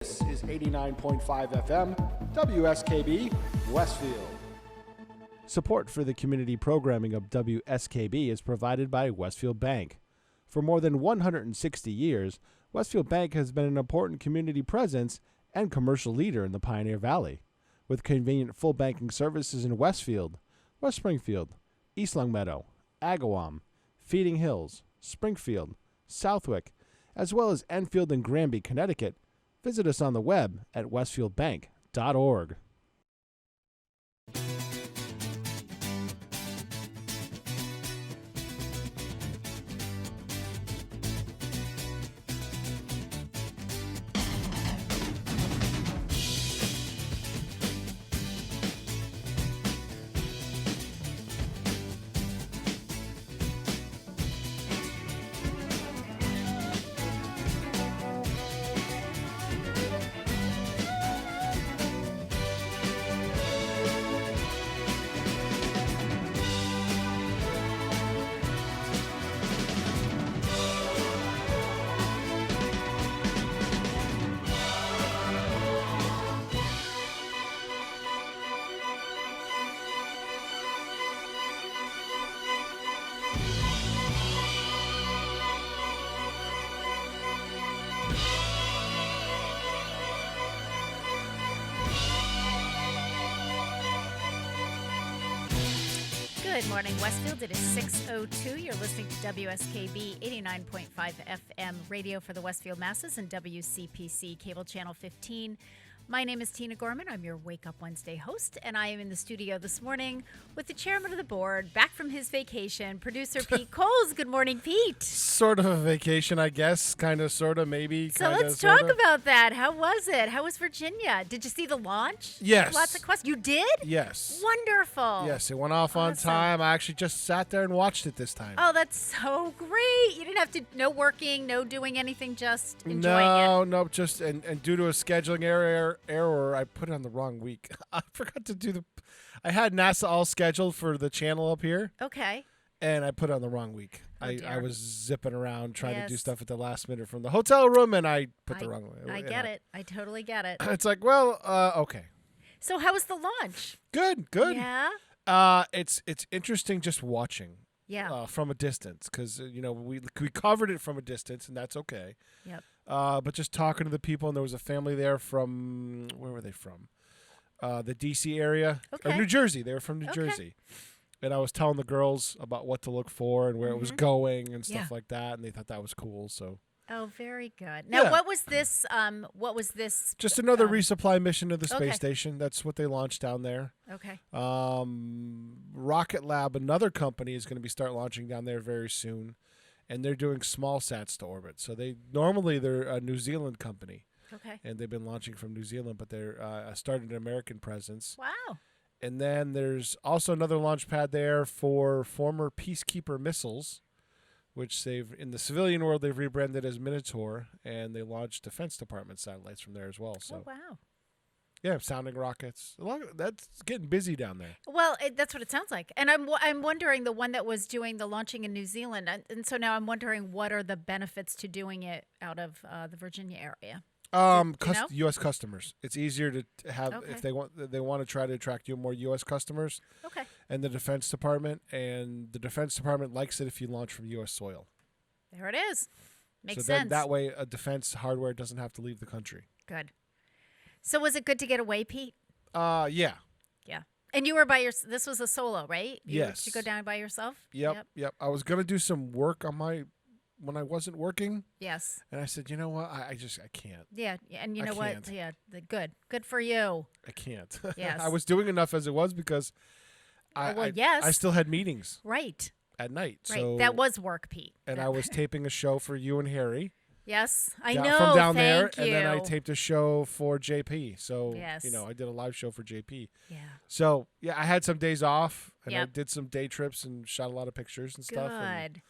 This is 89.5 FM, WSKB, Westfield. Support for the community programming of WSKB is provided by Westfield Bank. For more than 160 years, Westfield Bank has been an important community presence and commercial leader in the Pioneer Valley, with convenient full banking services in Westfield, West Springfield, East Longmeadow, Agawam, Feeding Hills, Springfield, Southwick, as well as Enfield and Granby, Connecticut. Visit us on the web at westfieldbank.org. Good morning, Westfield. It is 6:02. You're listening to WSKB 89.5 FM radio for the Westfield Masses and WCPC Cable Channel 15. My name is Tina Gorman. I'm your Wake Up Wednesday host, and I am in the studio this morning with the chairman of the board, back from his vacation, producer Pete Coles. Good morning, Pete. Sort of a vacation, I guess. Kind of, sort of, maybe. So let's talk about that. How was it? How was Virginia? Did you see the launch? Yes. Lots of questions. You did? Yes. Wonderful. Yes, it went off on time. I actually just sat there and watched it this time. Oh, that's so great. You didn't have to, no working, no doing anything, just enjoying it. No, just, and due to a scheduling error, I put it on the wrong week. I forgot to I had NASA all scheduled for the channel up here. Okay. And I put it on the wrong week. Oh, I was zipping around trying to do Yes. stuff at the last minute from the hotel room, and I put the wrong way. I get it. I totally get it. It's like, well, okay. So how was the launch? Good. Yeah? It's interesting just watching. Yeah. From a distance, because we covered it from a distance, and that's okay. Yep. But just talking to the people, and there was a family there from, where were they from? The D.C. area, Okay. New Jersey. They were from New Okay. Jersey, and I was telling the girls about what to look for and where it was going and stuff Yeah. like that, and they thought that was cool. So Oh, very good. Now, Yeah. what was this? just another resupply mission to the space okay. station. That's what they launched down there. Okay. Rocket Lab, another company, is going to start launching down there very soon, and they're doing small sats to orbit. So they're a New Zealand company, Okay. and they've been launching from New Zealand, but they're started an American presence. Wow. And then there's also another launch pad there for former Peacekeeper missiles, which in the civilian world they've rebranded as Minotaur, and they launched Defense Department satellites from there as well. So Oh, wow. yeah, sounding rockets. That's getting busy down there. Well, that's what it sounds like. And I'm wondering, the one that was doing the launching in New Zealand, and so now I'm wondering, what are the benefits to doing it out of the Virginia area? know? U.S. customers. It's easier to have Okay. if they want to try to attract more U.S. customers. Okay. And the Defense Department likes it if you launch from U.S. soil. There it is. Makes so sense. that way, a defense hardware doesn't have to leave the country. Good. So was it good to get away, Pete? Yeah. Yeah. And you were this was a solo, right? Yes. Did you go down by yourself? Yep. I was gonna do some work on when I wasn't working, Yes. and I said, you know what, I can't. Yeah. And you I know what? can't. Yeah. Good for you. I can't. Yes. I was doing enough as it was because yes. I still had meetings Right. at night. Right. So That was work, Pete. and I was taping a show for you and Harry. Yes. I down- know. from down Thank there, you. and then I taped a show for JP. So Yes. I did a live show for JP. Yeah. So yeah, I had some days off, and I Yep. did some day trips and shot a lot of pictures and stuff. Good.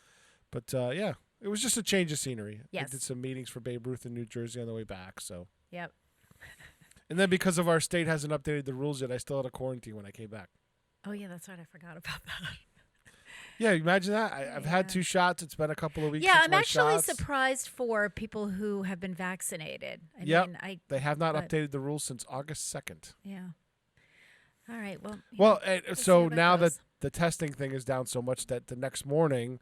But yeah, it was just a change of scenery. Yes. I did some meetings for Babe Ruth in New Jersey on the way back. So Yep. and then because of our state hasn't updated the rules yet, I still had a quarantine when I came back. Oh yeah, that's right. I forgot about that. Yeah, imagine that. I've had 2 shots. It's been a couple of weeks. Yeah, since I'm my actually shots. surprised for people who have been vaccinated. I Yep. mean, They have not but- updated the rules since August 2nd. Yeah. All right. Well. Well, we'll see so how that now that goes. the testing thing is down so much that the next morning,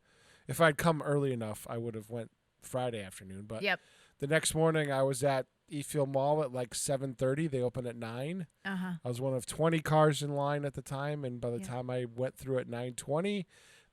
if I'd come early enough, I would have went Friday afternoon. But Yep. the next morning, I was at Eastfield Mall at like 7:30. They open at 9. I was one of 20 cars in line at the time, and by the time I went through at 9:20,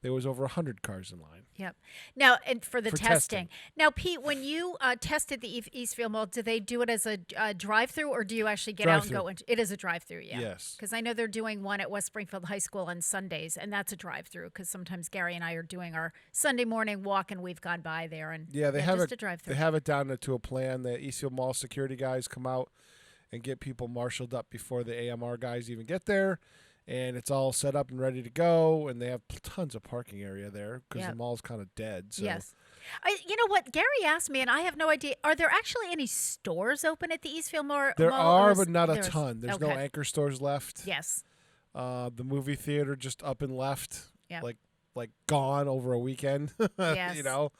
there was over 100 cars in line. Yep. Now, and for the For testing. testing. Now, Pete, when you tested the Eastfield Mall, do they do it as a drive-through, or do you actually get out and go into? It is a drive-through, yeah. Yes. Because I know they're doing one at West Springfield High School on Sundays, and that's a drive-through. Because sometimes Gary and I are doing our Sunday morning walk, and we've gone by there, and Yeah, they have just it. a drive-through. They have it down to a plan. The Eastfield Mall security guys come out and get people marshaled up before the AMR guys even get there, and it's all set up and ready to go. And they have tons of parking area there because the mall's kind of dead. So. Yes. You know what? Gary asked me, and I have no idea. Are there actually any stores open at the Eastfield Mall? There Mall, or are, is- but not a there's- ton. There's no okay. anchor stores left. Yes. The movie theater just up and left. Yeah. Like gone over a weekend. Yes. You know.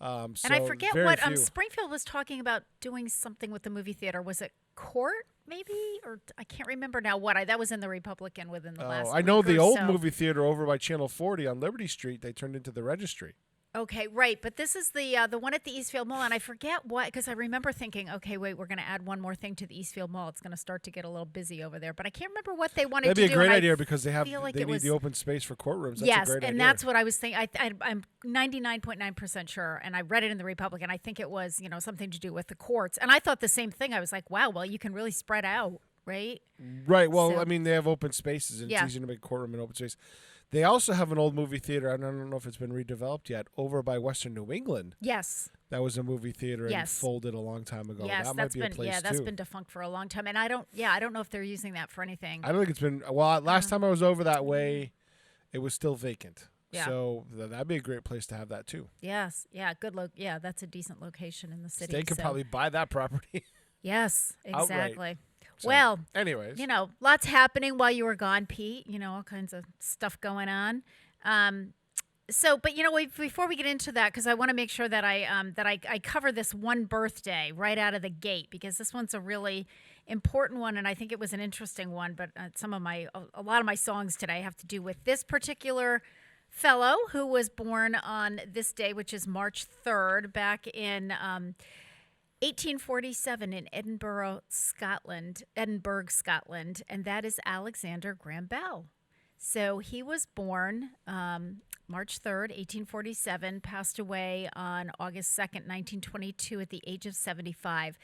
And So I forget very what few. Springfield was talking about doing something with the movie theater. Was it Court, maybe? Or I can't remember now what. That was in the Republican within the last I know week the or old so. movie theater over by Channel 40 on Liberty Street. They turned into the Registry. Okay, right. But this is the one at the Eastfield Mall, and I forget what, because I remember thinking, okay, wait, we're going to add one more thing to the Eastfield Mall. It's going to start to get a little busy over there, but I can't remember what they wanted That'd to be do. a great and I idea because they feel like need it was- the open space for courtrooms. That's yes, a great and idea. that's what I was thinking. I'm 99.9% sure, and I read it in the Republican. I think it was something to do with the courts, and I thought the same thing. I was like, wow, well, you can really spread out, right? Right. Well, So- I mean, they have open spaces, and Yeah. it's easy to make a courtroom an open space. They also have an old movie theater. I don't know if it's been redeveloped yet. Over by Western New England, Yes. that was a movie theater and Yes. folded a long time ago. Yes, that might that's be been a place that's too. been defunct for a long time, and I don't know if they're using that for anything. I don't think it's been. Well, last time I was over that way, it was still vacant. Yeah. So that'd be a great place to have that too. Yes, yeah, yeah, that's a decent location in the city. They could so- probably buy that property. Yes, outright. exactly. So, Well, anyways, lots happening while you were gone, Pete. All kinds of stuff going on. But before we get into that, because I want to make sure that I cover this one birthday right out of the gate, because this one's a really important one, and I think it was an interesting one. But a lot of my songs today have to do with this particular fellow who was born on this day, which is March 3rd, back in 1847 in Edinburgh, Scotland, and that is Alexander Graham Bell. So he was born March 3rd, 1847, passed away on August 2nd, 1922 at the age of 75.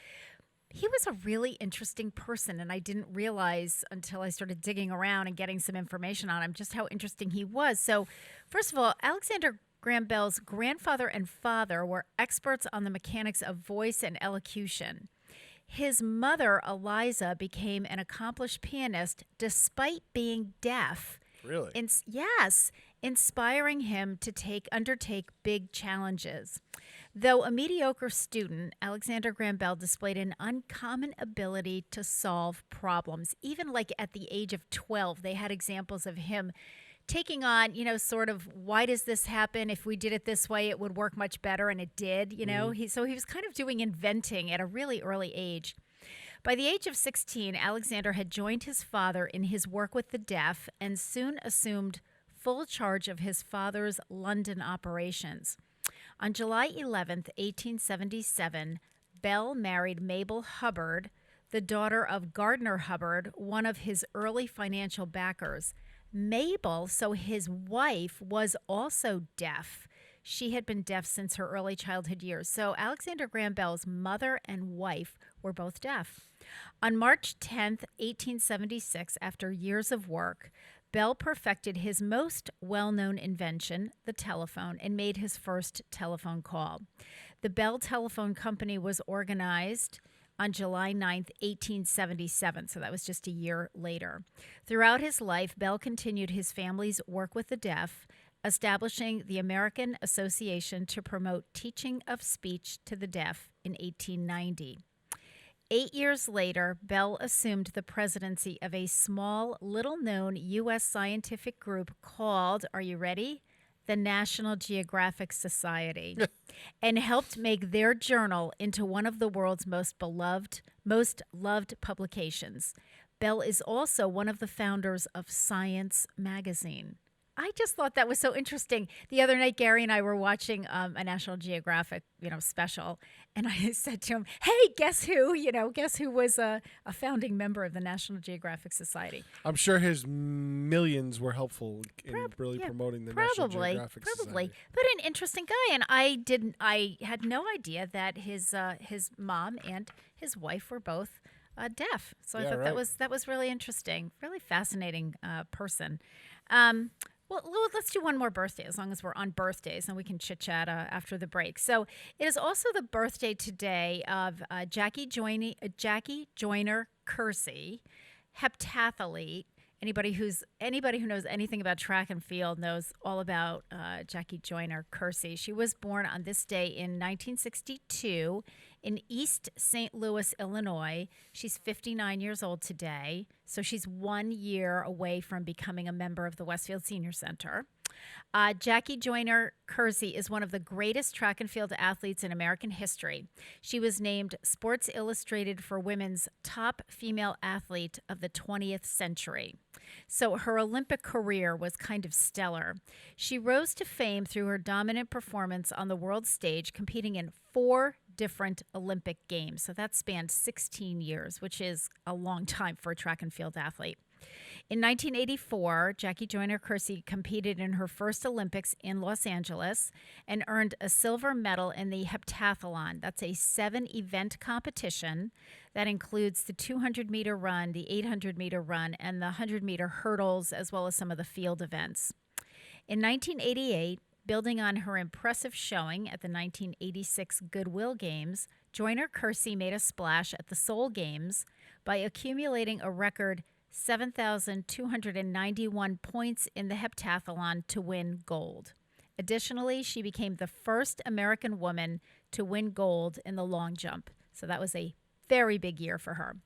He was a really interesting person, and I didn't realize until I started digging around and getting some information on him just how interesting he was. So, first of all, Alexander Graham Bell's grandfather and father were experts on the mechanics of voice and elocution. His mother, Eliza, became an accomplished pianist despite being deaf. really. Yes, inspiring him to undertake big challenges. Though a mediocre student, Alexander Graham Bell displayed an uncommon ability to solve problems. Even like at the age of 12, they had examples of him taking on, sort of, why does this happen? If we did it this way, it would work much better, and it did, So he was kind of doing inventing at a really early age. By the age of 16, Alexander had joined his father in his work with the deaf and soon assumed full charge of his father's London operations. On July 11th, 1877, Bell married Mabel Hubbard, the daughter of Gardner Hubbard, one of his early financial backers. Mabel, so his wife, was also deaf. She had been deaf since her early childhood years. So Alexander Graham Bell's mother and wife were both deaf. On March 10th, 1876, after years of work, Bell perfected his most well-known invention, the telephone, and made his first telephone call. The Bell Telephone Company was organized on July 9th, 1877, so that was just a year later. Throughout his life, Bell continued his family's work with the deaf, establishing the American Association to promote teaching of speech to the deaf in 1890. 8 years later, Bell assumed the presidency of a small, little-known U.S. scientific group called, are you ready? the National Geographic Society and helped make their journal into one of the world's most loved publications. Bell is also one of the founders of Science magazine. I just thought that was so interesting. The other night, Gary and I were watching a National Geographic, special, and I said to him, "Hey, guess who? Guess who was a founding member of the National Geographic Society?" I'm sure his millions were helpful in promoting the National Geographic Society. But an interesting guy, and I had no idea that his mom and his wife were both deaf. So I thought that was really interesting, really fascinating person. Well, let's do one more birthday as long as we're on birthdays, and we can chit-chat after the break. So it is also the birthday today of Jackie Joyner Kersee, heptathlete. Anybody who knows anything about track and field knows all about Jackie Joyner Kersee. She was born on this day in 1962 in East St. Louis, Illinois. She's 59 years old today, so she's 1 year away from becoming a member of the Westfield Senior Center. Jackie Joyner Kersee is one of the greatest track and field athletes in American history. She was named Sports Illustrated for Women's top female athlete of the 20th century. So her Olympic career was kind of stellar. She rose to fame through her dominant performance on the world stage, competing in 4 different Olympic Games. So that spanned 16 years, which is a long time for a track and field athlete. In 1984, Jackie Joyner Kersee competed in her first Olympics in Los Angeles and earned a silver medal in the heptathlon. That's a 7-event competition that includes the 200-meter run, the 800-meter run, and the 100-meter hurdles, as well as some of the field events. In 1988, building on her impressive showing at the 1986 Goodwill Games, Joyner Kersee made a splash at the Seoul Games by accumulating a record 7,291 points in the heptathlon to win gold. Additionally, she became the first American woman to win gold in the long jump. So that was a very big year for her.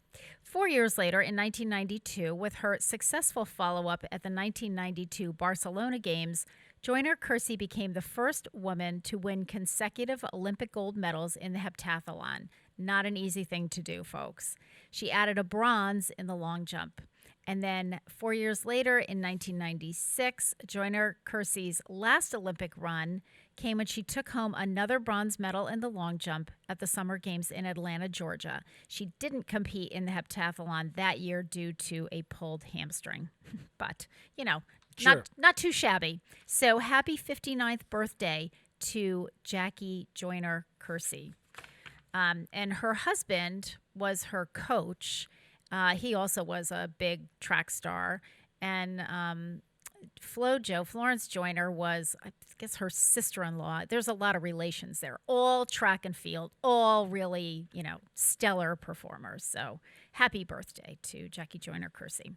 4 years later, in 1992, with her successful follow-up at the 1992 Barcelona Games, Joyner Kersee became the first woman to win consecutive Olympic gold medals in the heptathlon. Not an easy thing to do, folks. She added a bronze in the long jump. And then 4 years later, in 1996, Joyner Kersee's last Olympic run came when she took home another bronze medal in the long jump at the Summer Games in Atlanta, Georgia. She didn't compete in the heptathlon that year due to a pulled hamstring. But, Sure. not too shabby. So happy 59th birthday to Jackie Joyner Kersee. And her husband was her coach. He also was a big track star. And Florence Joyner was, I guess, her sister-in-law. There's a lot of relations there. All track and field, all really, stellar performers. So happy birthday to Jackie Joyner Kersee.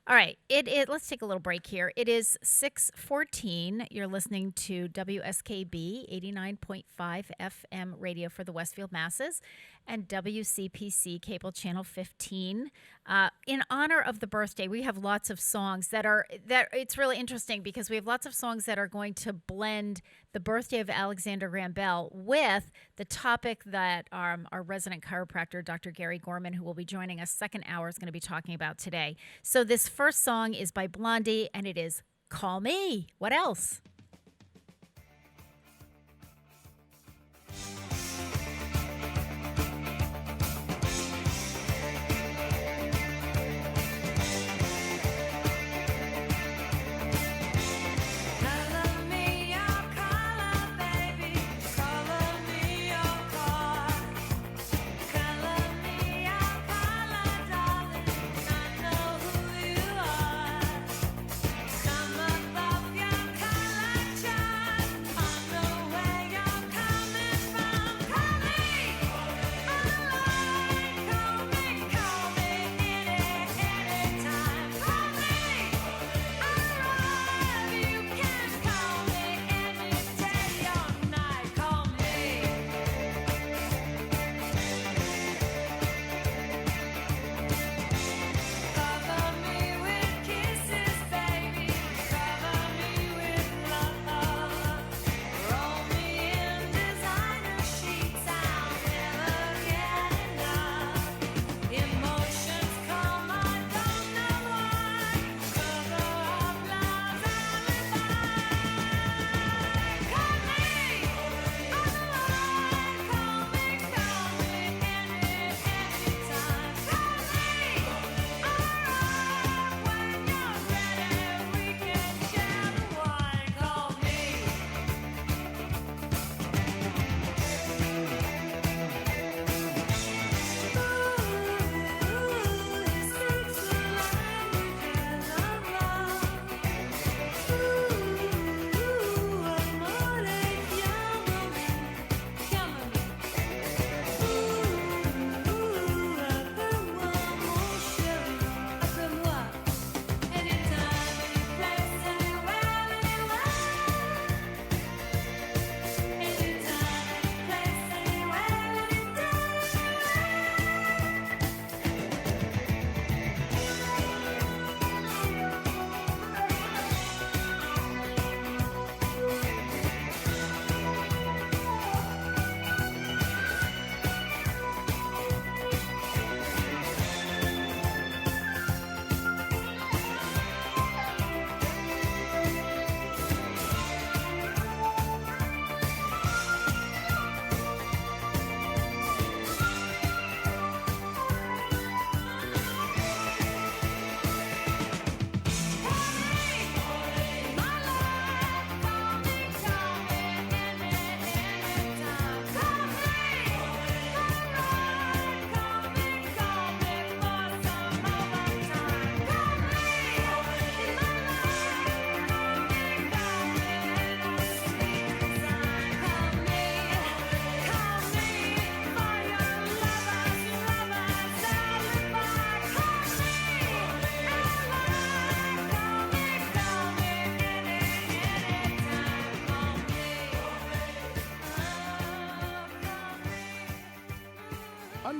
All right, let's take a little break here. It is 6:14. You're listening to WSKB 89.5 FM radio for the Westfield Masses and WCPC cable channel 15. In honor of the birthday, we have lots of songs that it's really interesting because we have lots of songs that are going to blend the birthday of Alexander Graham Bell with the topic that our resident chiropractor, Dr. Gary Gorman, who will be joining us second hour, is going to be talking about today. So this first song is by Blondie, and it is Call Me. What else? Come up off your collar.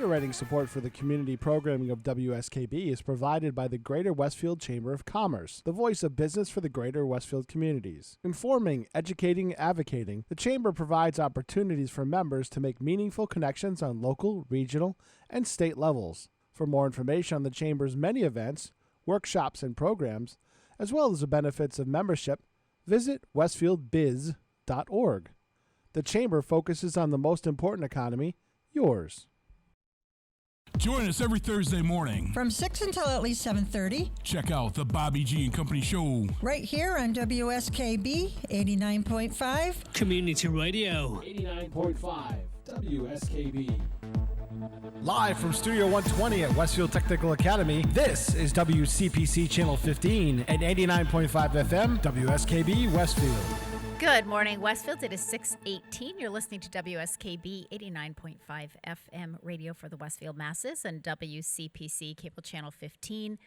Underwriting support for the community programming of WSKB is provided by the Greater Westfield Chamber of Commerce, the voice of business for the Greater Westfield communities. Informing, educating, and advocating, the Chamber provides opportunities for members to make meaningful connections on local, regional, and state levels. For more information on the Chamber's many events, workshops, and programs, as well as the benefits of membership, visit westfieldbiz.org. The Chamber focuses on the most important economy, yours. Join us every Thursday morning from 6 until at least 7:30. Check out the Bobby G and Company Show right here on WSKB 89.5 Community Radio. 89.5 WSKB. Live from Studio 120 at Westfield Technical Academy, this is WCPC Channel 15 and 89.5 FM WSKB Westfield. Good morning, Westfield. It is 6:18. You're listening to WSKB 89.5 FM radio for the Westfield masses and WCPC cable channel 15.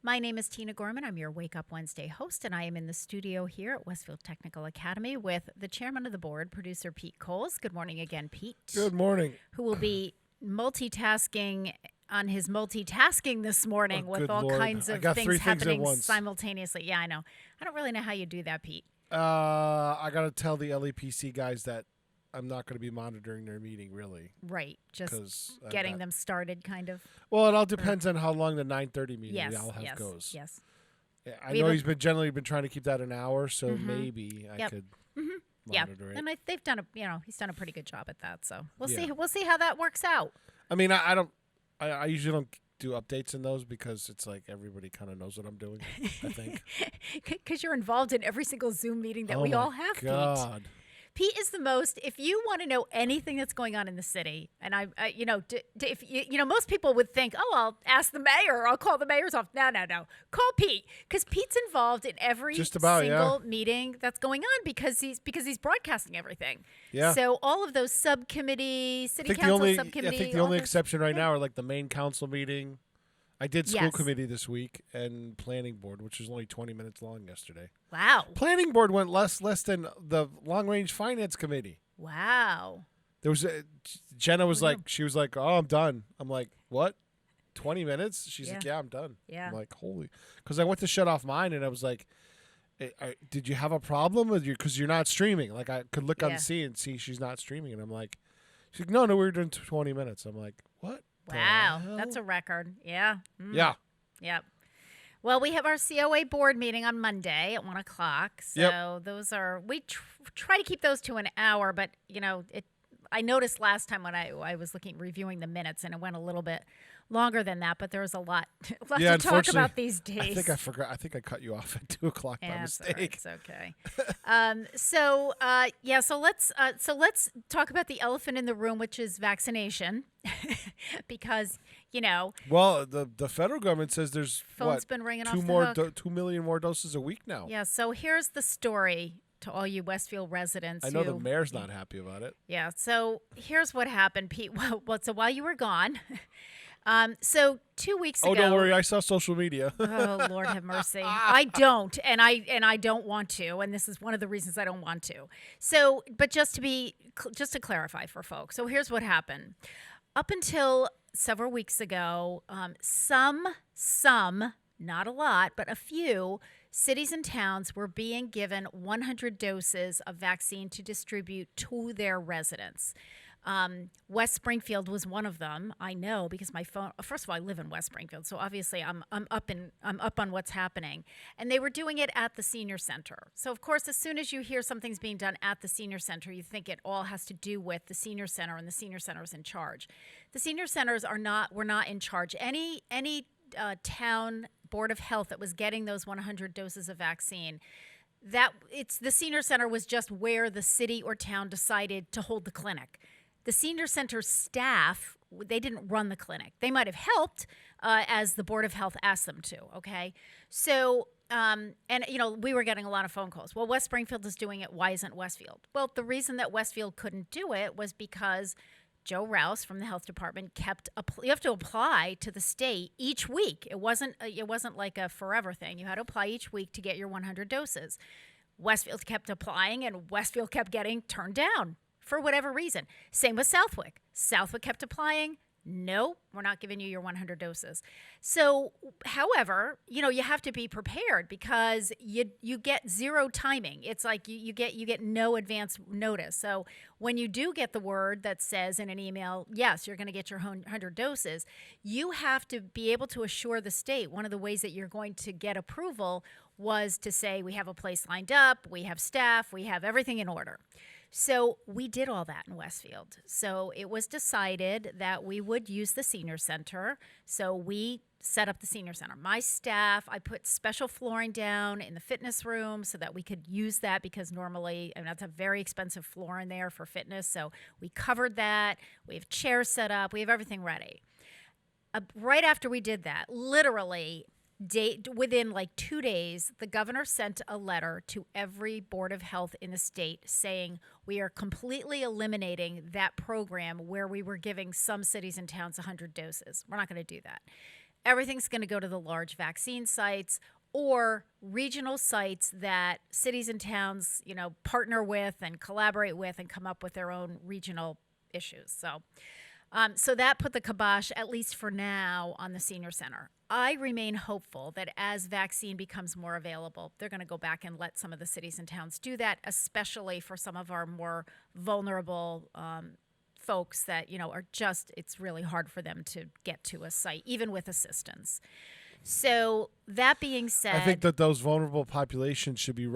My name is Tina Gorman. I'm your Wake Up Wednesday host, and I am in the studio here at Westfield Technical Academy with the chairman of the board, producer Pete Coles. Good morning again, Pete. Good morning. Who will be multitasking on his multitasking this morning with all kinds of things happening simultaneously. Yeah, I know. I don't really know how you do that, Pete. I got to tell the LEPC guys that I'm not going to be monitoring their meeting, really. Right, just getting them started, kind of. Well, it all depends on how long the 9:30 meeting goes. Yes. Yeah, I know he's been trying to keep that an hour, so maybe I could monitor it. And they've done he's done a pretty good job at that. So we'll see. We'll see how that works out. I mean, I usually don't do updates in those because it's like everybody kind of knows what I'm doing, I think. Because you're involved in every single Zoom meeting that we all have, God. Pete. Pete is the most, if you want to know anything that's going on in the city, and most people would think, oh, I'll ask the mayor, or I'll call the mayor's office. No. Call Pete, because Pete's involved in every single meeting that's going on because he's broadcasting everything. Yeah. So all of those subcommittee, city council subcommittee. I think the only exception right now are like the main council meeting. I did school committee this week and planning board, which was only 20 minutes long yesterday. Wow. Planning board went less than the long range finance committee. Wow. There was Jenna was she was like, oh, I'm done. I'm like, what? 20 minutes? She's like, yeah, I'm done. Yeah. I'm like, holy, because I went to shut off mine and I was like, did you have a problem with you? Because you're not streaming. Like I could look on C and see she's not streaming, and I'm like, she's like, no, we were doing 20 minutes. I'm like, what? Wow, that's a record. Yeah. Yeah. Yep. Well, we have our COA board meeting on Monday at 1 o'clock. So those are, we try to keep those to an hour, but I noticed last time when I was reviewing the minutes, and it went a little bit longer than that, but there was a lot to talk about these days. I think I forgot. I think I cut you off at 2 o'clock by mistake. It's okay. So let's talk about the elephant in the room, which is vaccination, because Well, the federal government says there's phone's been ringing off the hook. 2 million more doses a week now. Yeah. So here's the story to all you Westfield residents. I know the mayor's not happy about it. Yeah. So here's what happened, Pete. So while you were gone. So 2 weeks ago. Oh, don't worry. I saw social media. Oh, Lord have mercy. I don't, and I don't want to, and this is one of the reasons I don't want to. So, but just to clarify for folks. So here's what happened. Up until several weeks ago, some, not a lot, but a few cities and towns were being given 100 doses of vaccine to distribute to their residents. West Springfield was one of them. I know because my phone. First of all, I live in West Springfield, so obviously I'm up on what's happening. And they were doing it at the senior center. So of course, as soon as you hear something's being done at the senior center, you think it all has to do with the senior center, and the senior center is in charge. The senior centers were not in charge. Any town board of health that was getting those 100 doses of vaccine. The senior center was just where the city or town decided to hold the clinic. The senior center staff, they didn't run the clinic. They might have helped as the Board of Health asked them to, okay? So, we were getting a lot of phone calls. Well, West Springfield is doing it. Why isn't Westfield? Well, the reason that Westfield couldn't do it was because Joe Rouse from the health department you have to apply to the state each week. It wasn't like a forever thing. You had to apply each week to get your 100 doses. Westfield kept applying, and Westfield kept getting turned down for whatever reason. Same with Southwick. Southwick kept applying. Nope, we're not giving you your 100 doses. So, however, you have to be prepared because you get zero timing. It's like you get no advance notice. So when you do get the word that says in an email, yes, you're going to get your 100 doses, you have to be able to assure the state. One of the ways that you're going to get approval was to say, we have a place lined up, we have staff, we have everything in order. So we did all that in Westfield. So it was decided that we would use the senior center. So we set up the senior center. My staff, I put special flooring down in the fitness room so that we could use that because normally, that's a very expensive floor in there for fitness. So we covered that. We have chairs set up. We have everything ready. Right after we did that, literally within like 2 days, the governor sent a letter to every board of health in the state saying we are completely eliminating that program where we were giving some cities and towns 100 doses. We're not going to do that. Everything's going to go to the large vaccine sites or regional sites that cities and towns, partner with and collaborate with and come up with their own regional issues. So that put the kibosh, at least for now, on the senior center. I remain hopeful that as vaccine becomes more available, they're going to go back and let some of the cities and towns do that, especially for some of our more vulnerable folks that, it's really hard for them to get to a site, even with assistance. So that being said, I think that those vulnerable populations should be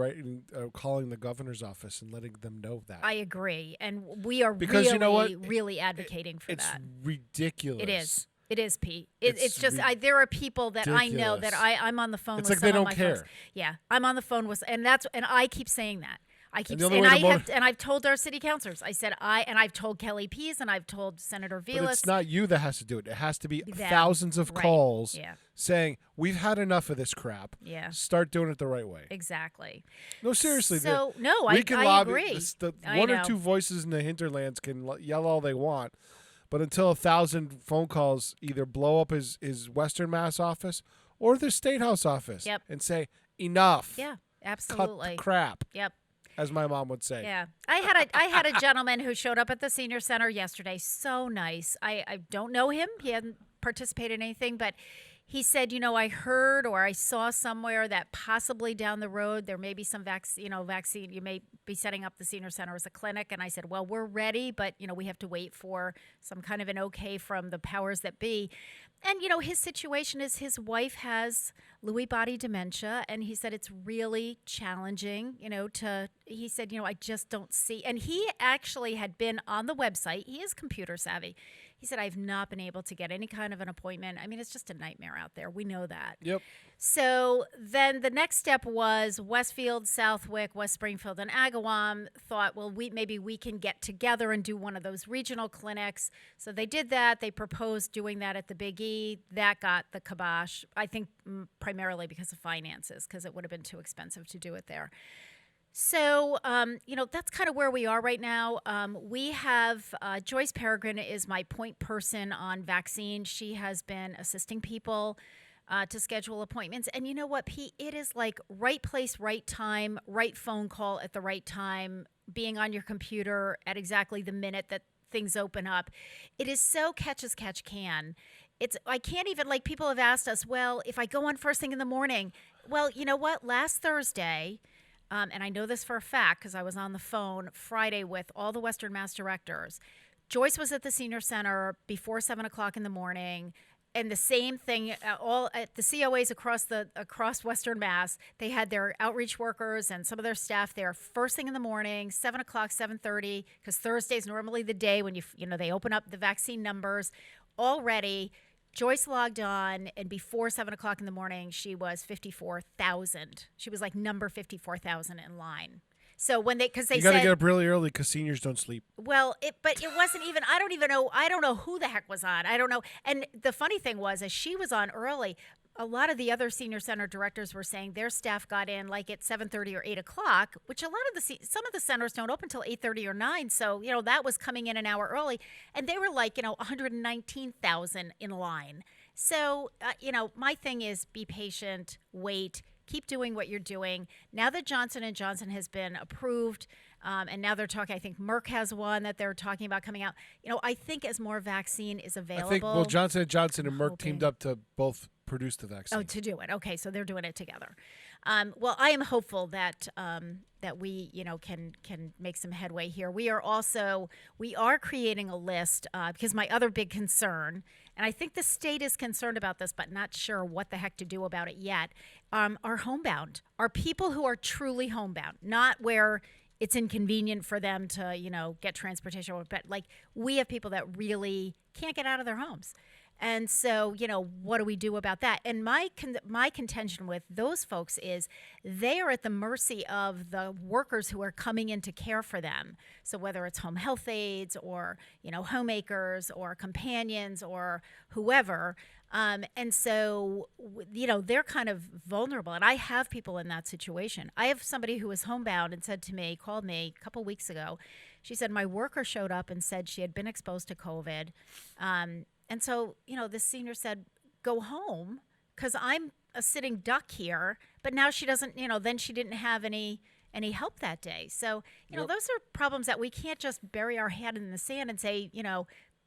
calling the governor's office and letting them know that. I agree. And we are because really advocating for that. It's ridiculous. It is. It is, Pete. It's just there are people that I know that I'm on the phone it's with. It's like some they of don't my care. folks. Yeah, I'm on the phone with, and I keep saying that. I've told our city councilors. I said and I've told Kelly Pease and I've told Senator Vilas. But it's not you that has to do it. It has to be thousands of calls saying we've had enough of this crap. Yeah, start doing it the right way. Exactly. No, seriously. So I agree. One or two voices in the hinterlands can yell all they want, but until 1,000 phone calls either blow up his Western Mass office or the State House office and say enough. Yeah, absolutely. Cut the crap. Yep. As my mom would say. Yeah. I had a gentleman who showed up at the senior center yesterday. So nice. I don't know him. He hadn't participated in anything, but he said, I heard or I saw somewhere that possibly down the road there may be some vaccine. You may be setting up the senior center as a clinic. And I said, well, we're ready, but we have to wait for some kind of an okay from the powers that be. And his situation is his wife has Lewy body dementia, and he said it's really challenging. He said, I just don't see. And he actually had been on the website. He is computer savvy. He said, I've not been able to get any kind of an appointment. It's just a nightmare out there. We know that. Yep. So then the next step was Westfield, Southwick, West Springfield, and Agawam thought, well, maybe we can get together and do one of those regional clinics. So they did that. They proposed doing that at the Big E. That got the kibosh, I think primarily because of finances, because it would have been too expensive to do it there. So, that's kind of where we are right now. We have Joyce Peregrine is my point person on vaccine. She has been assisting people to schedule appointments. And you know what, Pete? It is like right place, right time, right phone call at the right time, being on your computer at exactly the minute that things open up. It is so catch as catch can. I can't even, people have asked us, well, if I go on first thing in the morning, well, you know what? Last Thursday, and I know this for a fact because I was on the phone Friday with all the Western Mass directors. Joyce was at the senior center before 7 o'clock in the morning. And the same thing, all at the COAs across Western Mass, they had their outreach workers and some of their staff there first thing in the morning, 7 o'clock, 7:30, because Thursday is normally the day when they open up the vaccine numbers, all ready. Joyce logged on, and before 7 o'clock in the morning, she was 54,000. She was like number 54,000 in line. So because they said you got to get up really early because seniors don't sleep. Well, but it wasn't even. I don't know who the heck was on. I don't know. And the funny thing was, as she was on early, a lot of the other senior center directors were saying their staff got in like at 7:30 or 8 o'clock, which some of the centers don't open until 8:30 or 9. So that was coming in an hour early, and they were like 119,000 in line. So my thing is be patient, wait. Keep doing what you're doing. Now that Johnson & Johnson has been approved, And now they're talking, I think Merck has one that they're talking about coming out. I think as more vaccine is available. I think Johnson & Johnson and Merck hoping. teamed up to both produce the vaccine. Oh, to do it. Okay, so they're doing it together. Well, I am hopeful that that we, can make some headway here. We are creating a list because my other big concern, and I think the state is concerned about this, but not sure what the heck to do about it yet, are homebound. Are people who are truly homebound, not where it's inconvenient for them to, get transportation, but like we have people that really can't get out of their homes. And so, what do we do about that? And my contention with those folks is they are at the mercy of the workers who are coming in to care for them. So whether it's home health aides or, homemakers or companions or whoever. And so, they're kind of vulnerable. And I have people in that situation. I have somebody who was homebound and called me a couple weeks ago. She said, my worker showed up and said she had been exposed to COVID. And so, this senior said, go home because I'm a sitting duck here. But now she doesn't, then she didn't have any help that day. So, those are problems that we can't just bury our head in the sand and say,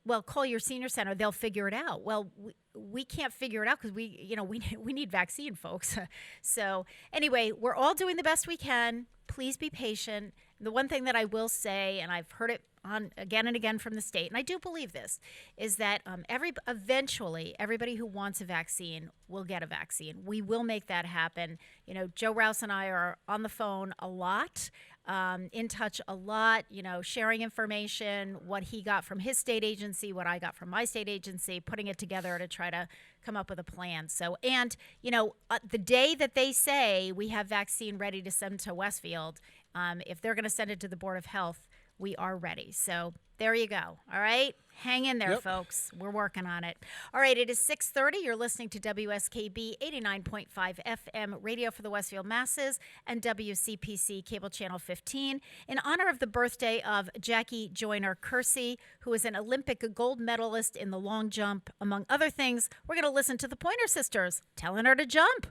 well, call your senior center. They'll figure it out. Well, we can't figure it out because we need vaccine, folks. So anyway, we're all doing the best we can. Please be patient. The one thing that I will say, and I've heard it on again and again from the state, and I do believe this, is that eventually everybody who wants a vaccine will get a vaccine. We will make that happen. Joe Rouse and I are on the phone a lot, in touch a lot, sharing information, what he got from his state agency, what I got from my state agency, putting it together to try to come up with a plan. So, and, the day that they say we have vaccine ready to send to Westfield, if they're going to send it to the Board of Health, we are ready. So there you go. All right. Hang in there, folks. We're working on it. All right. It is 6:30. You're listening to WSKB 89.5 FM radio for the Westfield masses and WCPC cable channel 15 in honor of the birthday of Jackie Joyner Kersey, who is an Olympic gold medalist in the long jump. Among other things, we're going to listen to the Pointer Sisters telling her to jump.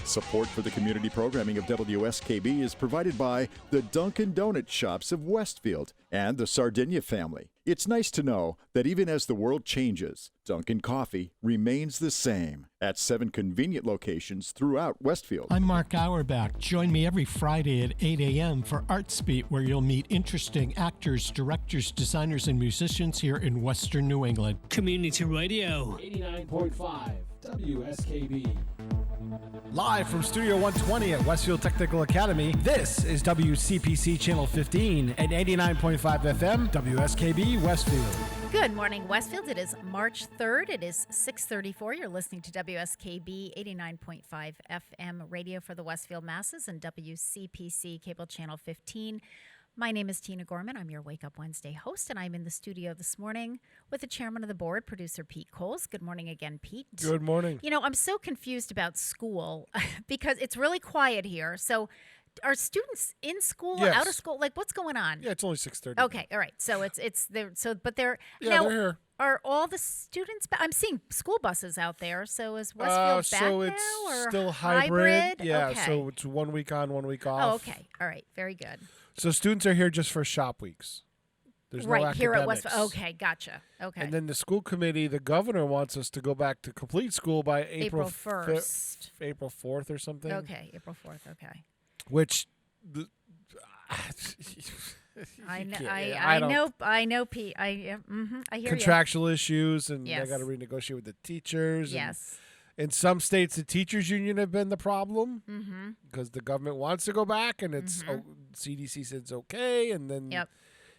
Support for the community programming of WSKB is provided by the Dunkin' Donut Shops of Westfield and the Sardinia family. It's nice to know that even as the world changes, Dunkin' Coffee remains the same at 7 convenient locations throughout Westfield. I'm Mark Auerbach. Join me every Friday at 8 a.m. for Arts Beat, where you'll meet interesting actors, directors, designers, and musicians here in Western New England. Community Radio. 89.5 WSKB. Live from Studio 120 at Westfield Technical Academy, this is WCPC Channel 15 and 89.5 FM, WSKB Westfield. Good morning, Westfield. It is March 3rd. It is 6:34. You're listening to WSKB 89.5 FM radio for the Westfield masses and WCPC Cable Channel 15. My name is Tina Gorman. I'm your Wake Up Wednesday host, and I'm in the studio this morning with the chairman of the board, producer Pete Coles. Good morning again, Pete. Good morning. You know, I'm so confused about school because it's really quiet here. So are students in school, Yes. out of school? Like, what's going on? Yeah, it's only 6:30. Okay, all right. So it's there. So, but they're Yeah, now. they're here. Are all the students I'm seeing school buses out there. So is Westfield So back it's now or still hybrid. Yeah, Okay. so it's 1 week on, 1 week off. Oh, okay. All right. Very good. So students are here just for shop weeks. There's right no here at academics. Westfield. Okay, gotcha. Okay. And then the school committee, the governor wants us to go back to complete school by April 1st. April 4th or something. Okay, April 4th. Okay. Which I know. don't- I know, Pete. I hear you. contractual issues, and Yes. they got to renegotiate with the teachers. Yes. And in some states, the teachers union have been the problem Mm-hmm. because the government wants to go back, and it's CDC said it's okay, and then Yep.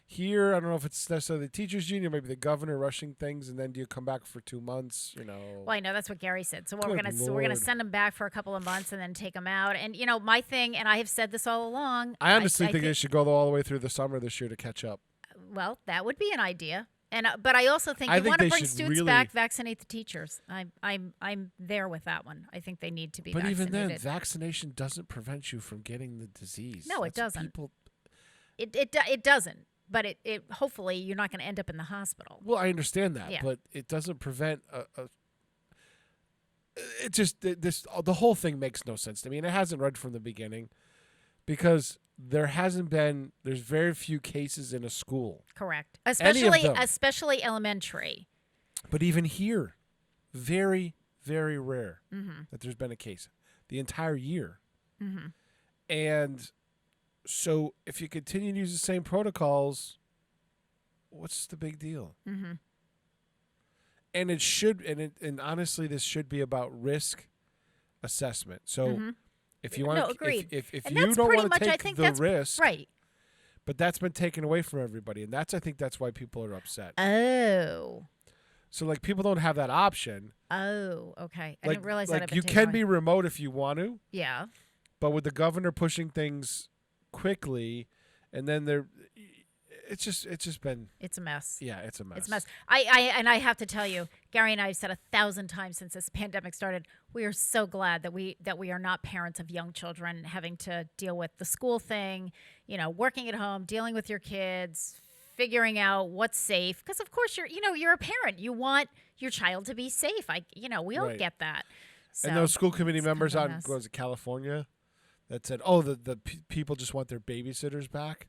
here, I don't know if it's necessarily the teachers union, maybe the governor rushing things, and then do you come back for 2 months? You know. Well, I know that's what Gary said. So Good we're gonna Lord. send them back for a couple of months and then take them out. And you know, my thing, and I have said this all along. I honestly think they should go all the way through the summer this year to catch up. Well, that would be an idea. And but I also think I you think want to they bring should students really- back, vaccinate the teachers. I'm there with that one. I think they need to be But vaccinated. even then, vaccination doesn't prevent you from getting the disease. No, it That's doesn't. People, it doesn't. But it hopefully you're not going to end up in the hospital. well, I understand that, Yeah. but it doesn't prevent it just the whole thing makes no sense to me, and it hasn't read from the beginning because there's very few cases in a school. Correct. Any of them. Especially elementary. But even here, very, very rare Mm-hmm. that there's been a case the entire year. Mm-hmm. And so if you continue to use the same protocols, what's the big deal? Mm-hmm. And it should, and honestly, this should be about risk assessment. So if you want, No, agreed. if And you that's don't pretty want to much, I take think the that's risk, right. but that's been taken away from everybody, and I think that's why people are upset. Oh. So like people don't have that option. Oh, okay. I Like, didn't realize like that. you can be remote if you want to, Yeah. but with the governor pushing things quickly, and then it's just been It's a mess. yeah, it's a mess. It's a mess. I have to tell you, Gary and I have said 1,000 times since this pandemic started, we are so glad that we are not parents of young children having to deal with the school thing, you know, working at home, dealing with your kids, figuring out what's safe. Because of course you're a parent. You want your child to be safe. We all Right. get that. So, And those school committee it's kind members of a out in mess. was it California that said, "Oh, the people just want their babysitters back."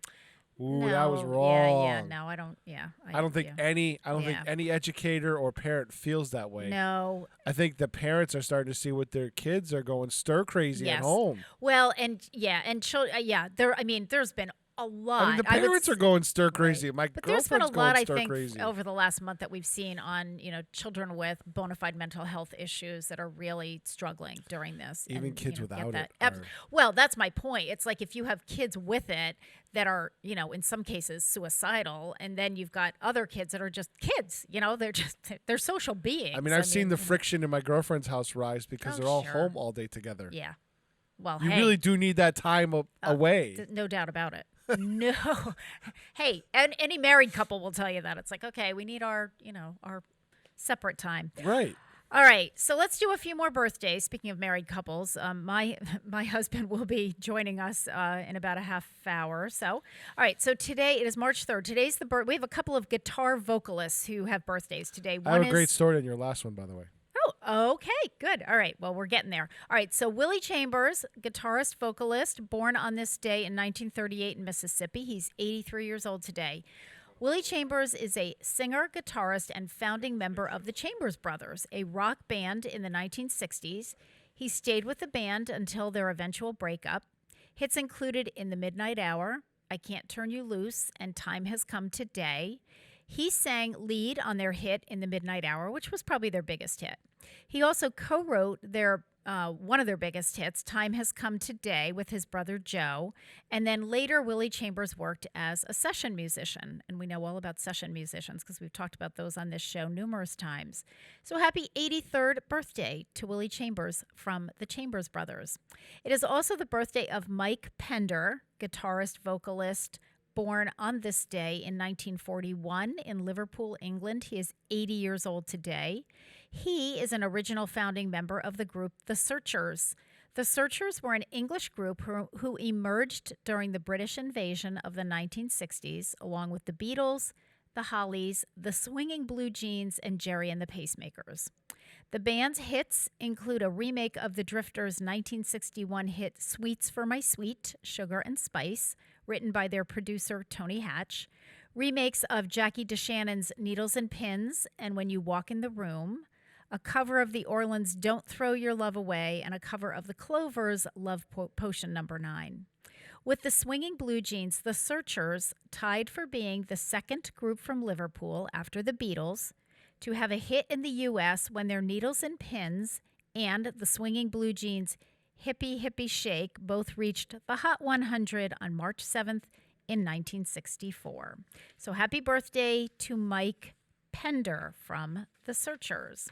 Ooh, that was No, wrong. Yeah, no, I don't. Yeah, I don't think Yeah. any educator or parent feels that way. No. I think the parents are starting to see what their kids are going stir crazy at Yes. home. Well, and children. There's been a lot. I mean, the I would parents are going stir crazy. My But there's been a girlfriend's lot, going I stir think, crazy. over the last month that we've seen on, children with bona fide mental health issues that are really struggling during this. Even and, kids get without that. it are- Well, that's my point. It's like if you have kids with it that are, in some cases suicidal, and then you've got other kids that are just kids, they're social beings. I mean, I've seen the friction in my girlfriend's house rise because Oh, they're all sure. home all day together. Yeah. Well, You hey, really do need that time away. no doubt about it. No. Hey, and any married couple will tell you that. It's like, okay, we need our separate time. Right. All right, so let's do a few more birthdays. Speaking of married couples, my husband will be joining us in about a half hour or so. All right, so today it is March 3rd. Today's the birth. We have a couple of guitar vocalists who have birthdays today. I have a great story on your last one, by the way. Oh, Okay, good. All right. Well, we're getting there. All right. So Willie Chambers, guitarist, vocalist, born on this day in 1938 in Mississippi. He's 83 years old today. Willie Chambers is a singer, guitarist, and founding member of the Chambers Brothers, a rock band in the 1960s. He stayed with the band until their eventual breakup. Hits included In the Midnight Hour, I Can't Turn You Loose, and Time Has Come Today. He sang lead on their hit In the Midnight Hour, which was probably their biggest hit. He also co-wrote their one of their biggest hits, Time Has Come Today, with his brother Joe. And then later, Willie Chambers worked as a session musician. And we know all about session musicians because we've talked about those on this show numerous times. So happy 83rd birthday to Willie Chambers from the Chambers Brothers. It is also the birthday of Mike Pender, guitarist, vocalist, born on this day in 1941 in Liverpool, England. He is 80 years old today. He is an original founding member of the group The Searchers. The Searchers were an English group who emerged during the British invasion of the 1960s, along with the Beatles, the Hollies, the Swinging Blue Jeans, and Jerry and the Pacemakers. The band's hits include a remake of the Drifters' 1961 hit Sweets for My Sweet, Sugar and Spice, written by their producer Tony Hatch, remakes of Jackie DeShannon's Needles and Pins and When You Walk in the Room, a cover of the Orleans' Don't Throw Your Love Away, and a cover of the Clovers' Love Potion No. 9. With the Swinging Blue Jeans, the Searchers tied for being the second group from Liverpool after the Beatles to have a hit in the U.S. when their Needles and Pins and the Swinging Blue Jeans' Hippie Hippie Shake both reached the Hot 100 on March 7th in 1964. So happy birthday to Mike Pender from The Searchers.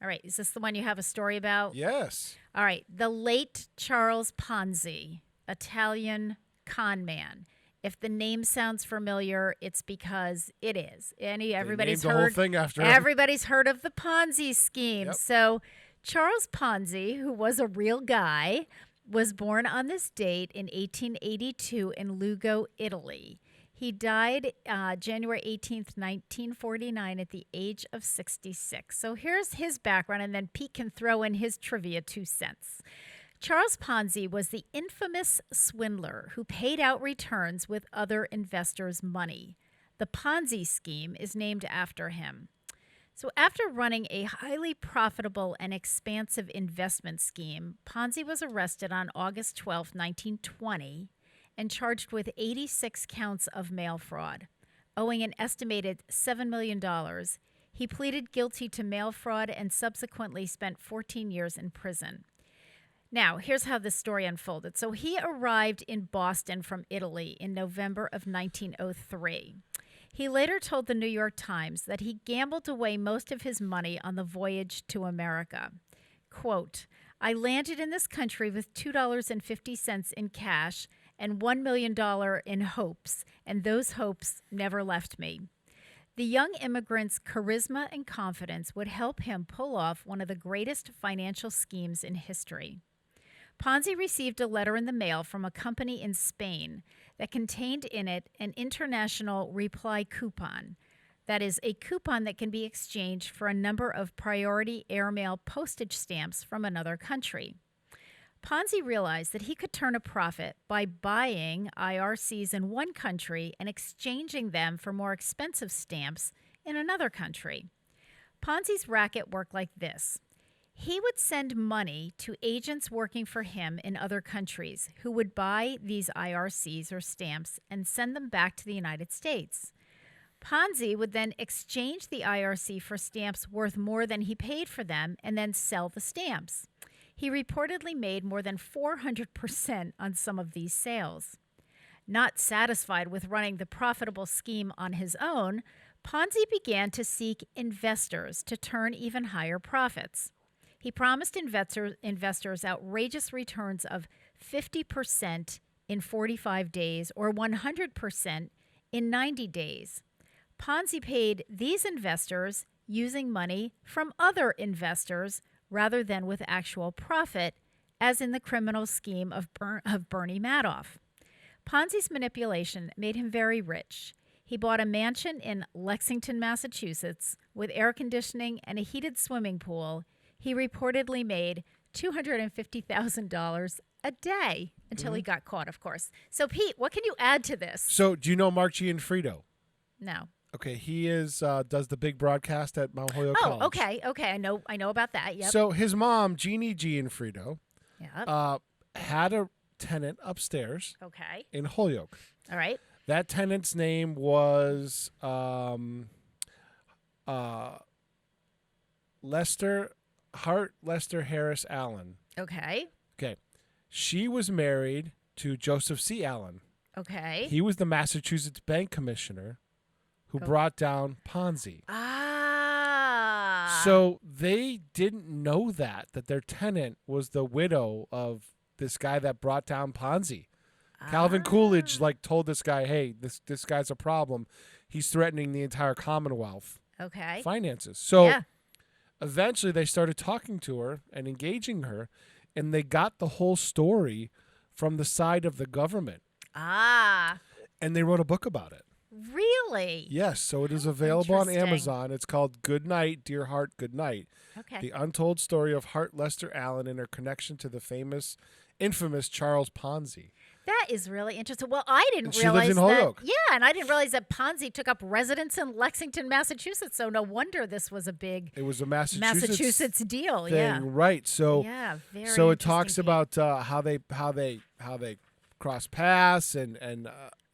All right, is this the one you have a story about? Yes. All right, the late Charles Ponzi, Italian con man. If the name sounds familiar, it's because it is. Everybody's named the whole thing after him. Everybody's heard of the Ponzi scheme. Yep. So Charles Ponzi, who was a real guy, was born on this date in 1882 in Lugo, Italy. He died January 18th, 1949 at the age of 66. So here's his background, and then Pete can throw in his trivia 2 cents. Charles Ponzi was the infamous swindler who paid out returns with other investors' money. The Ponzi scheme is named after him. So after running a highly profitable and expansive investment scheme, Ponzi was arrested on August 12, 1920, and charged with 86 counts of mail fraud. Owing an estimated $7 million, he pleaded guilty to mail fraud and subsequently spent 14 years in prison. Now, here's how this story unfolded. So he arrived in Boston from Italy in November of 1903. He later told the New York Times that he gambled away most of his money on the voyage to America. Quote, I landed in this country with $2.50 in cash and $1 million in hopes, and those hopes never left me. The young immigrant's charisma and confidence would help him pull off one of the greatest financial schemes in history. Ponzi received a letter in the mail from a company in Spain that contained in it an international reply coupon. That is, a coupon that can be exchanged for a number of priority airmail postage stamps from another country. Ponzi realized that he could turn a profit by buying IRCs in one country and exchanging them for more expensive stamps in another country. Ponzi's racket worked like this. He would send money to agents working for him in other countries who would buy these IRCs or stamps and send them back to the United States. Ponzi would then exchange the IRC for stamps worth more than he paid for them and then sell the stamps. He reportedly made more than 400% on some of these sales. Not satisfied with running the profitable scheme on his own, Ponzi began to seek investors to turn even higher profits. He promised investors outrageous returns of 50% in 45 days or 100% in 90 days. Ponzi paid these investors using money from other investors rather than with actual profit, as in the criminal scheme of Bernie Madoff. Ponzi's manipulation made him very rich. He bought a mansion in Lexington, Massachusetts, with air conditioning and a heated swimming pool. he reportedly made $250,000 a day until he got caught, of course. So, Pete, what can you add to this? So, do you know Mark Gianfrido? No. Okay, he is does the big broadcast at Mount Holyoke College. Okay. I know about that. Yep. So his mom, Jeannie Gianfrido, Yep. had a tenant upstairs Okay. in Holyoke. All right. That tenant's name was Lester Harris Allen. Okay. Okay. She was married to Joseph C. Allen. Okay. He was the Massachusetts Bank Commissioner who brought down Ponzi. Ah. So they didn't know that their tenant was the widow of this guy that brought down Ponzi. Calvin Coolidge told this guy, hey, this guy's a problem. He's threatening the entire Commonwealth Okay. finances. So Yeah. eventually they started talking to her and engaging her, and they got the whole story from the side of the government. Ah. And they wrote a book about it. Really? Yes, so it is available on Interesting. Amazon. It's called Good Night, Dear Heart, Good Night. Okay. The Untold Story of Hart Lester Allen and her connection to the infamous Charles Ponzi. That is really interesting. Well, I didn't And she realize lives in that. Holyoke. Yeah, and I didn't realize that Ponzi took up residence in Lexington, Massachusetts. So no wonder this was a big It was a Massachusetts deal. thing, Yeah. right? So, Yeah. Very. so it talks interesting, about how they cross paths and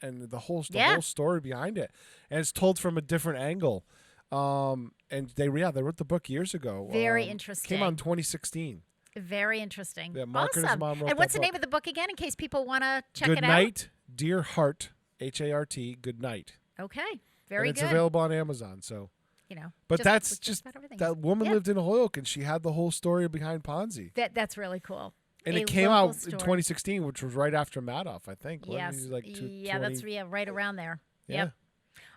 the whole story behind it, and it's told from a different angle. And they wrote the book years ago. Very interesting. Came out in 2016. Pete. Very interesting. Yeah, Mark and his awesome. mom wrote And what's that the name book. of the book again, in case people want to check Good it Night, Dear Heart, H-A-R-T, Good Night. out? Okay. Very and it's good. available on Amazon. So, but that's that's just about everything. that woman Yeah. lived in Holyoke, and she had the whole story behind Ponzi. That's really cool. And A it came local out story. in 2016, which was right after Madoff, I think. wasn't Yes. he? Like that's right around there. Yeah. Yep.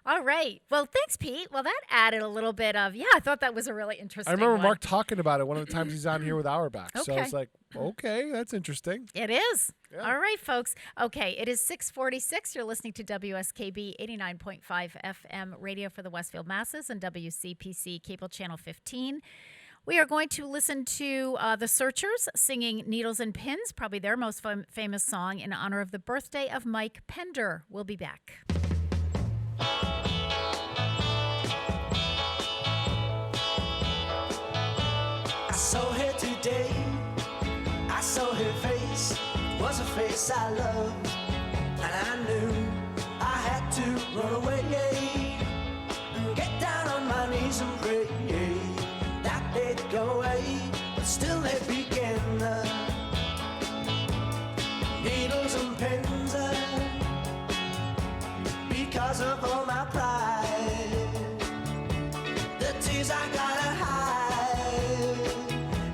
All right. Well, thanks, Pete. Well, that added a little bit of, I thought that was a really interesting I remember one. Mark talking about it one of the times he's on here with Auerbach. So I Okay. was like, okay, that's interesting. It is. Yeah. All right, folks. Okay, it is 6:46. You're listening to WSKB 89.5 FM radio for the Westfield Masses and WCPC cable channel 15. We are going to listen to The Searchers singing Needles and Pins, probably their most famous song in honor of the birthday of Mike Pender. We'll be back. I saw her today, I saw her face, it was a face I loved, and I knew I had to run away, and get down on my knees and pray, that they'd go away, but still they begin, needles and pins, because of all my pride, the tears I gotta hide.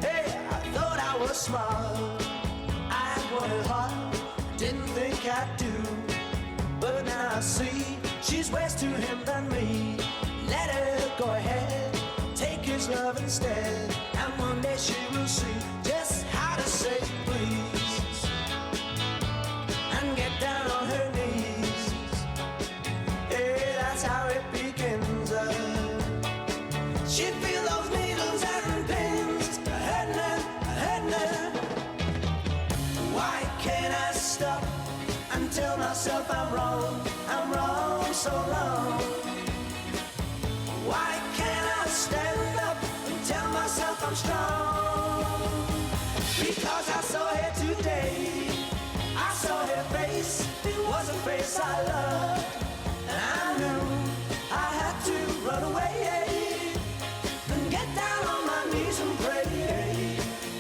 Hey, I thought I was smart, I wanted hard, didn't think I'd do, but now I see she's worse to him than me. Let her go ahead, take his love instead, and one day she will see just how to say please, and get down on her knees. Hey, that's how it begins. She feel those needles and pins hurting her. Why can't I stop and tell myself I'm wrong so long? Why can't I stand up and tell myself I'm strong? Because I saw her today, I saw her face, it was a face I loved, and I knew I had to run away, and get down on my knees and pray,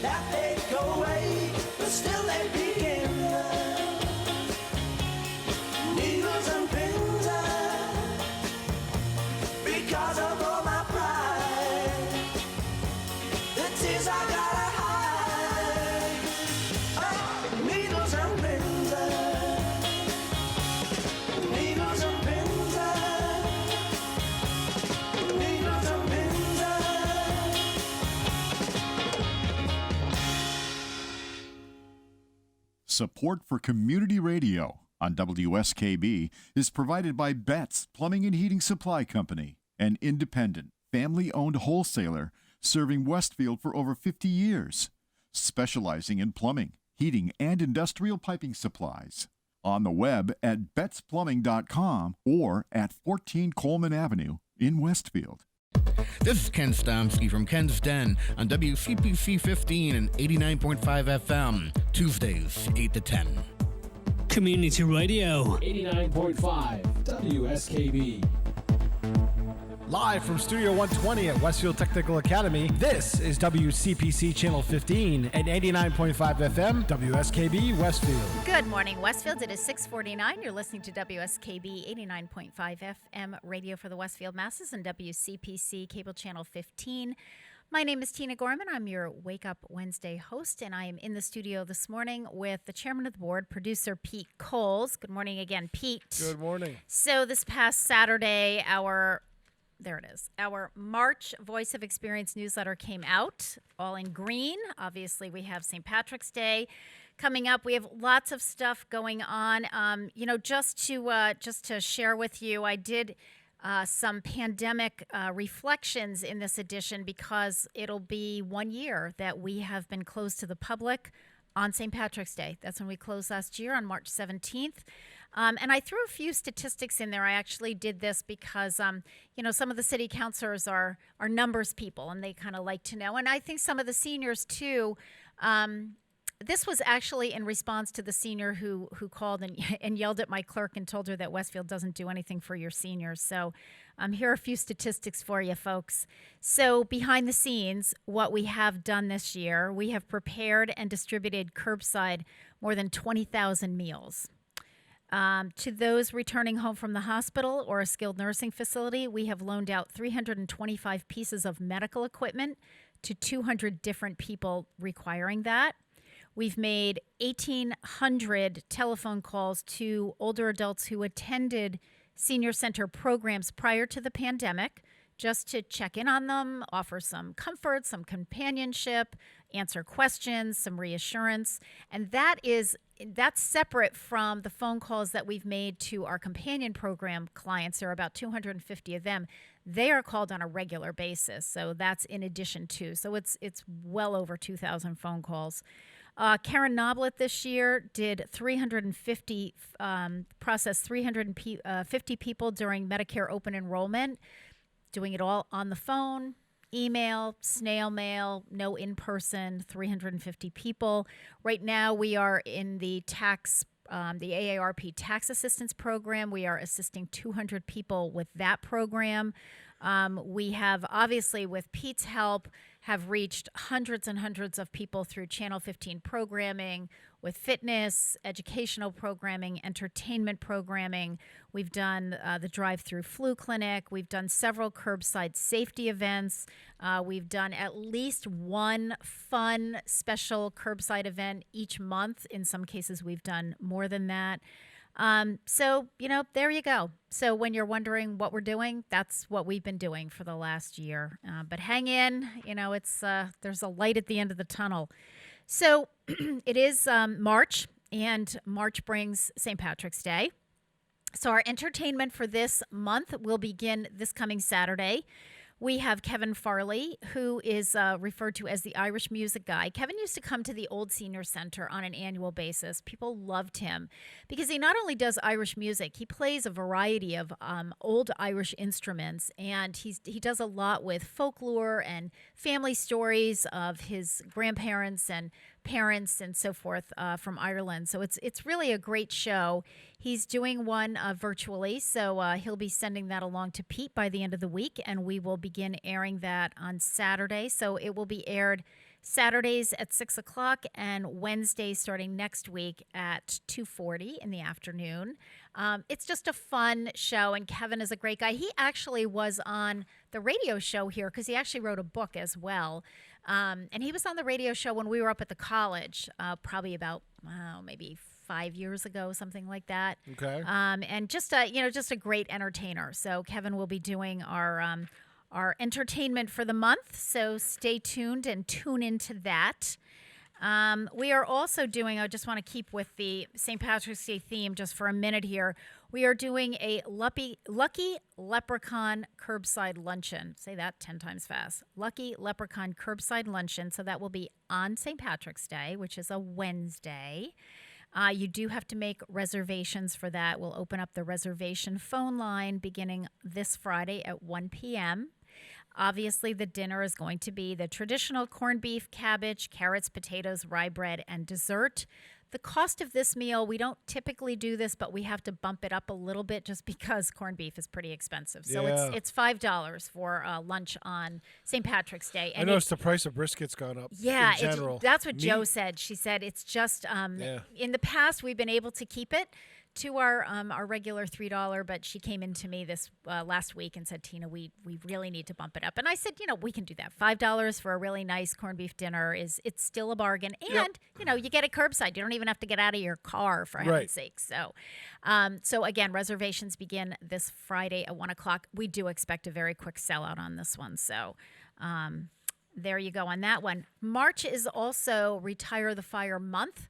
that they'd go away, but still they begin, needles and pins, because of all my pride, the tears I gotta hide, oh, needles and pins, needles and pins, needles and pins. Support for community radio on WSKB is provided by Betts Plumbing and Heating Supply Company, an independent, family-owned wholesaler serving Westfield for over 50 years, specializing in plumbing, heating, and industrial piping supplies. On the web at betsplumbing.com or at 14 Coleman Avenue in Westfield. This is Ken Stomsky from Ken's Den on WCPC 15 and 89.5 FM, Tuesdays, 8 to 10. Community Radio. 89.5 WSKB. Live from Studio 120 at Westfield Technical Academy, this is WCPC Channel 15 and 89.5 FM, WSKB Westfield. Good morning, Westfield. It is 6:49. You're listening to WSKB 89.5 FM radio for the Westfield Masses and WCPC Cable Channel 15. My name is Tina Gorman. I'm your Wake Up Wednesday host, and I am in the studio this morning with the chairman of the board, producer Pete Coles. Good morning again, Pete. Good morning. So this past Saturday, our March Voice of Experience newsletter came out, all in green. Obviously, we have St. Patrick's Day coming up. We have lots of stuff going on. Just to share with you, I did some pandemic reflections in this edition because it'll be 1 year that we have been closed to the public on St. Patrick's Day. That's when we closed last year on March 17th. And I threw a few statistics in there. I actually did this because, some of the city councilors are numbers people, and they kind of like to know. And I think some of the seniors, too. This was actually in response to the senior who called and yelled at my clerk and told her that Westfield doesn't do anything for your seniors. So here are a few statistics for you, folks. So behind the scenes, what we have done this year, we have prepared and distributed curbside more than 20,000 meals. To those returning home from the hospital or a skilled nursing facility, we have loaned out 325 pieces of medical equipment to 200 different people requiring that. We've made 1,800 telephone calls to older adults who attended senior center programs prior to the pandemic, just to check in on them, offer some comfort, some companionship, answer questions, some reassurance. And that's separate from the phone calls that we've made to our companion program clients. There are about 250 of them. They are called on a regular basis. So that's in addition to. So it's well over 2,000 phone calls. Karen Noblet this year did processed 350 people during Medicare open enrollment, doing it all on the phone, email, snail mail, no in-person, 350 people. Right now we are in the AARP tax assistance program. We are assisting 200 people with that program. We have, obviously, with Pete's help, have reached hundreds and hundreds of people through Channel 15 programming, with fitness, educational programming, entertainment programming. We've done the drive-through flu clinic. We've done several curbside safety events. We've done at least one fun special curbside event each month. In some cases, we've done more than that. There you go. So when you're wondering what we're doing, that's what we've been doing for the last year. But hang in, there's a light at the end of the tunnel. So it is March, and March brings St. Patrick's Day. So our entertainment for this month will begin this coming Saturday. We have Kevin Farley, who is referred to as the Irish music guy. Kevin used to come to the old senior center on an annual basis. People loved him because he not only does Irish music, he plays a variety of old Irish instruments, and he does a lot with folklore and family stories of his grandparents and parents and so forth from Ireland. So it's really a great show. He's doing one virtually, so he'll be sending that along to Pete by the end of the week, and we will begin airing that on Saturday. So it will be aired Saturdays at 6 o'clock and Wednesdays starting next week at 2:40 in the afternoon. It's just a fun show, and Kevin is a great guy. He actually was on the radio show here because he actually wrote a book as well. And he was on the radio show when we were up at the college, probably about maybe 5 years ago, something like that. Okay. And just a great entertainer. So Kevin will be doing our entertainment for the month. So stay tuned and tune into that. We are also doing, I just want to keep with the St. Patrick's Day theme just for a minute here. We are doing a Lucky Leprechaun Curbside Luncheon. Say that 10 times fast. Lucky Leprechaun Curbside Luncheon. So that will be on St. Patrick's Day, which is a Wednesday. You do have to make reservations for that. We'll open up the reservation phone line beginning this Friday at 1 p.m. Obviously, the dinner is going to be the traditional corned beef, cabbage, carrots, potatoes, rye bread, and dessert. The cost of this meal, we don't typically do this, but we have to bump it up a little bit just because corned beef is pretty expensive. So it's $5 for lunch on St. Patrick's Day. And I noticed the price of brisket's gone up. Yeah, in general. that's what Jo said. She said it's just in the past we've been able to keep it to our regular $3, but she came into me this last week and said, Tina, we really need to bump it up. And I said, we can do that. $5 for a really nice corned beef dinner it's still a bargain. And, you get it curbside. You don't even have to get out of your car, for heaven's sake. So, so again, reservations begin this Friday at 1 o'clock. We do expect a very quick sellout on this one. So, there you go on that one. March is also Retire the Fire month.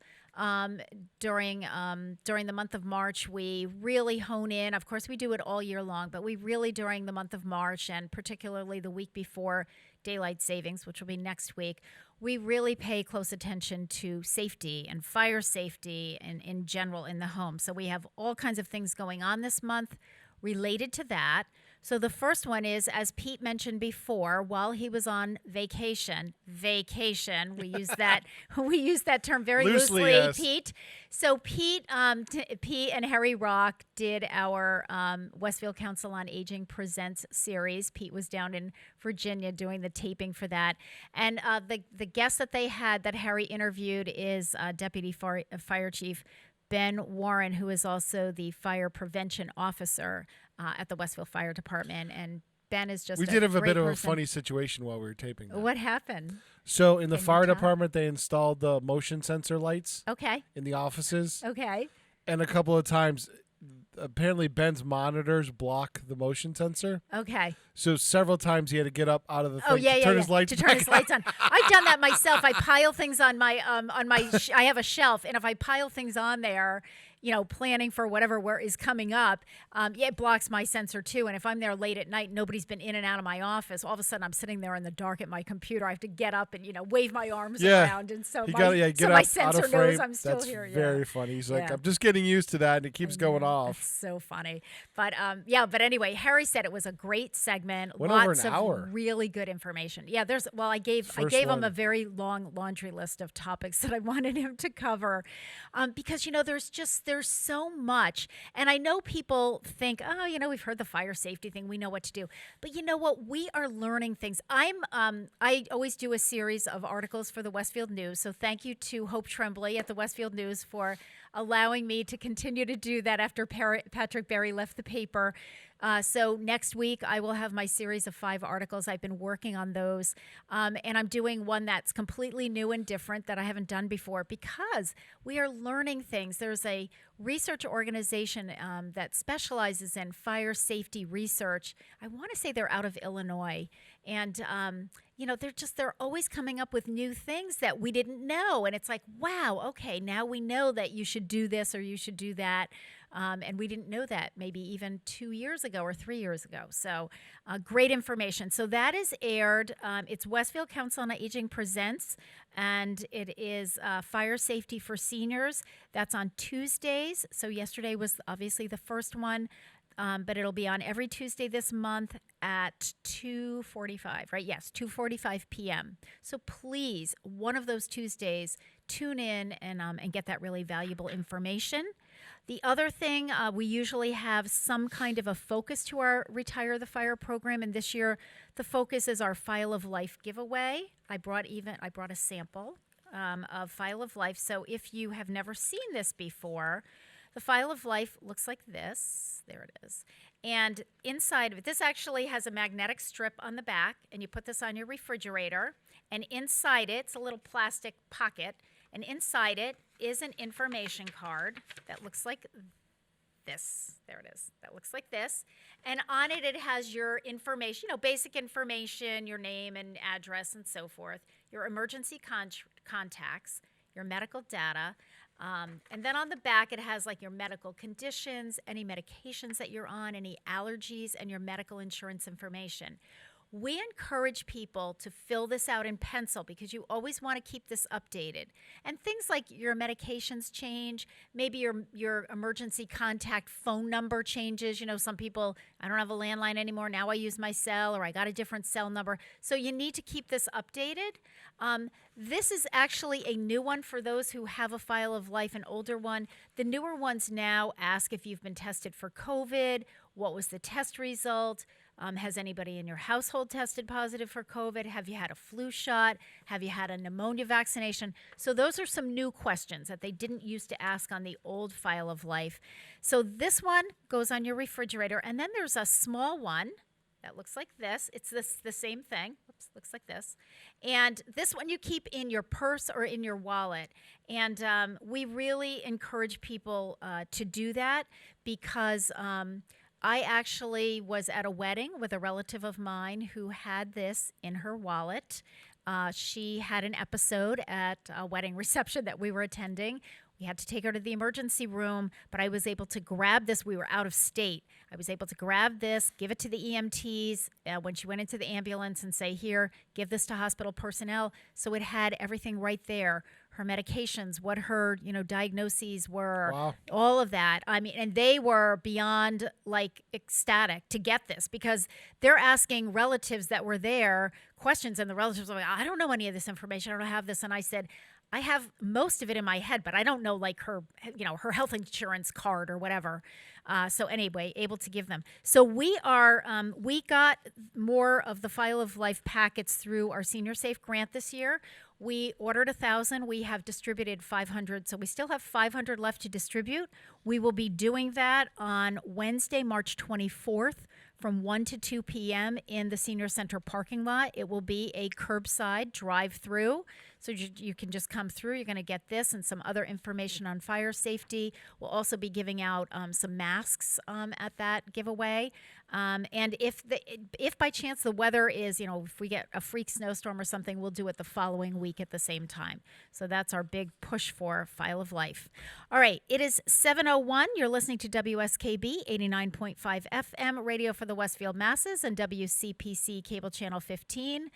During the month of March, we really hone in. Of course, we do it all year long, but we really, during the month of March, and particularly the week before daylight savings, which will be next week, we really pay close attention to safety and fire safety and in general in the home. So we have all kinds of things going on this month related to that. So the first one is, as Pete mentioned before, while he was on vacation, we use that term very loosely, yes. Pete. So Pete and Harry Rock did our Westfield Council on Aging Presents series. Pete was down in Virginia doing the taping for that. And the guest that they had that Harry interviewed is Deputy Fire Chief Ben Warren, who is also the fire prevention officer at the Westfield Fire Department. And Ben is just we did have a bit of a person. funny situation while we were taping that. What happened? So in the fire department, they installed the motion sensor lights in the offices. Okay. And a couple of times, apparently Ben's monitors block the motion sensor. Okay. So several times he had to get up out of the thing to turn his lights to turn his lights on. I've done that myself. I pile things on my I have a shelf, and if I pile things on there, planning for whatever is coming up, it blocks my sensor too. And if I'm there late at night, nobody's been in and out of my office, all of a sudden I'm sitting there in the dark at my computer. I have to get up and wave my arms around, and so my sensor knows I'm still here. That's very funny. He's like, I'm just getting used to that, and it keeps going off. It's so funny, but but anyway, Harry said it was a great segment. Went Lots over an of hour. Really good information. Yeah, I gave him a very long laundry list of topics that I wanted him to cover, because there's so much, and I know people think, we've heard the fire safety thing, we know what to do, but you know what? We are learning things. I always do a series of articles for the Westfield News, so thank you to Hope Tremblay at the Westfield News for allowing me to continue to do that after Patrick Berry left the paper. So next week, I will have my series of 5 articles. I've been working on those, and I'm doing one that's completely new and different that I haven't done before because we are learning things. There's a research organization that specializes in fire safety research. I want to say they're out of Illinois, and they're always coming up with new things that we didn't know, and it's like, wow, okay, now we know that you should do this or you should do that. And we didn't know that maybe even 2 years ago or 3 years ago. So great information. So that is aired. It's Westfield Council on Aging Presents, and it is Fire Safety for Seniors. That's on Tuesdays. So yesterday was obviously the first one, but it'll be on every Tuesday this month at 2:45, right? Yes, 2:45 p.m. So please, one of those Tuesdays, tune in and get that really valuable information. The other thing, we usually have some kind of a focus to our Retire the Fire program, and this year the focus is our File of Life giveaway. I brought a sample of File of Life. So if you have never seen this before, the File of Life looks like this. There it is. And inside of it, this actually has a magnetic strip on the back, and you put this on your refrigerator, and inside it, it's a little plastic pocket, and inside it is an information card that looks like this. There it is. That looks like this. And on it, it has your information, basic information, your name and address and so forth, your emergency contacts, your medical data. And then on the back, it has like your medical conditions, any medications that you're on, any allergies, and your medical insurance information. We encourage people to fill this out in pencil because you always want to keep this updated. And things like your medications change, maybe your emergency contact phone number changes. You know, some people, I don't have a landline anymore, now I use my cell, or I got a different cell number. So you need to keep this updated. This is actually a new one for those who have a file of life, an older one. The newer ones now ask if you've been tested for COVID, what was the test result, has anybody in your household tested positive for COVID? Have you had a flu shot? Have you had a pneumonia vaccination? So those are some new questions that they didn't used to ask on the old file of life. So this one goes on your refrigerator. And then there's a small one that looks like this. It's the same thing. Oops, looks like this. And this one you keep in your purse or in your wallet. And we really encourage people to do that because I actually was at a wedding with a relative of mine who had this in her wallet. She had an episode at a wedding reception that we were attending. We had to take her to the emergency room, but I was able to grab this. We were out of state. I was able to grab this, give it to the EMTs when she went into the ambulance and say, here, give this to hospital personnel. So it had everything right there. Her medications, what her, diagnoses were, Wow. all of that. I mean, and they were beyond like ecstatic to get this because they're asking relatives that were there questions, and the relatives are like, I don't know any of this information. I don't have this. And I said, I have most of it in my head, but I don't know like her, her health insurance card or whatever. So anyway, able to give them. So we got more of the File of Life packets through our Senior Safe grant this year. We ordered 1,000. We have distributed 500. So we still have 500 left to distribute. We will be doing that on Wednesday, March 24th from 1 to 2 p.m. in the Senior Center parking lot. It will be a curbside drive-through. So you can just come through. You're going to get this and some other information on fire safety. We'll also be giving out some masks at that giveaway. And if by chance the weather is, if we get a freak snowstorm or something, we'll do it the following week at the same time. So that's our big push for File of Life. All right, it is 7:01. You're listening to WSKB 89.5 FM, radio for the Westfield Masses, and WCPC Cable Channel 15.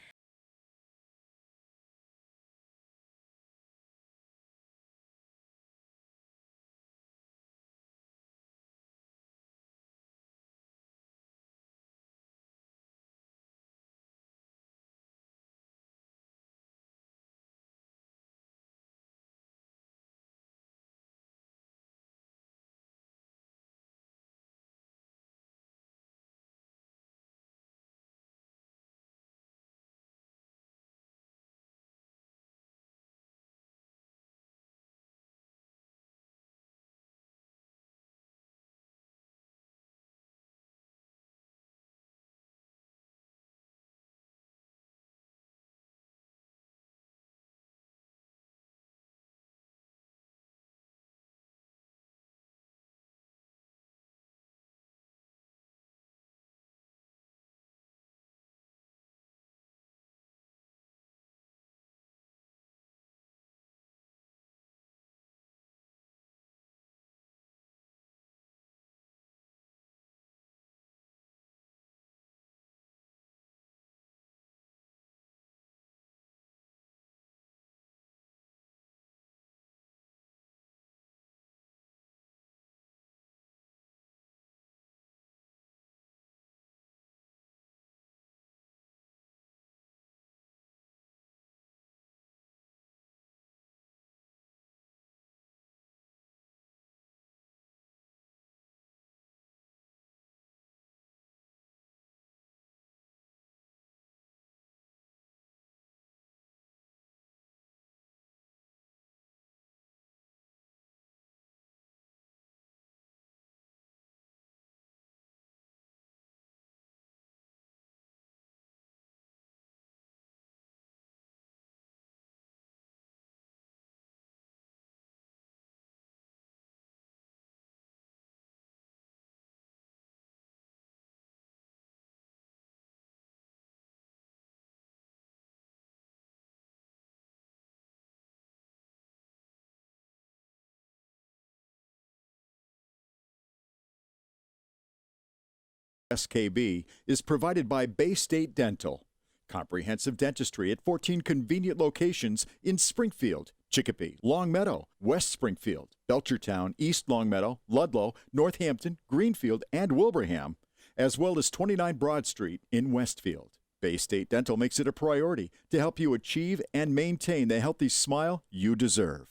WSKB is provided by Bay State Dental. Comprehensive dentistry at 14 convenient locations in Springfield, Chicopee, Longmeadow, West Springfield, Belchertown, East Longmeadow, Ludlow, Northampton, Greenfield, and Wilbraham, as well as 29 Broad Street in Westfield. Bay State Dental makes it a priority to help you achieve and maintain the healthy smile you deserve.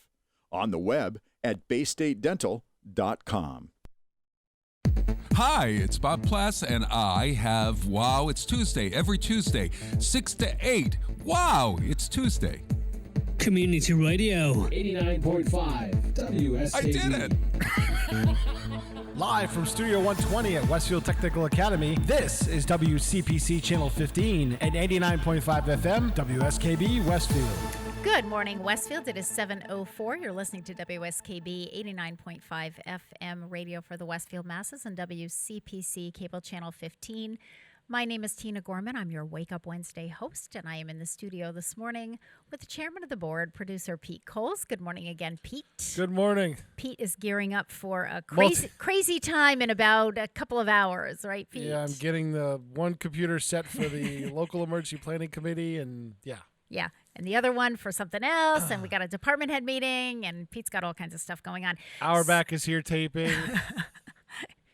On the web at baystatedental.com. Hi, it's Bob Plass, and I have Wow, It's Tuesday, every Tuesday, 6 to 8. Wow, it's Tuesday. Community Radio. 89.5 WSKB. I did it! Live from Studio 120 at Westfield Technical Academy, this is WCPC Channel 15 and 89.5 FM, WSKB Westfield. Good morning, Westfield. It is 7:04. You're listening to WSKB 89.5 FM radio for the Westfield masses and WCPC Cable Channel 15. My name is Tina Gorman. I'm your Wake Up Wednesday host, and I am in the studio this morning with the chairman of the board, producer Pete Coles. Good morning again, Pete. Good morning. Pete is gearing up for a crazy time in about a couple of hours, right, Pete? Yeah, I'm getting the one computer set for the local emergency planning committee, and yeah. Yeah, and the other one for something else, and we got a department head meeting, and Pete's got all kinds of stuff going on. Auerbach is here taping.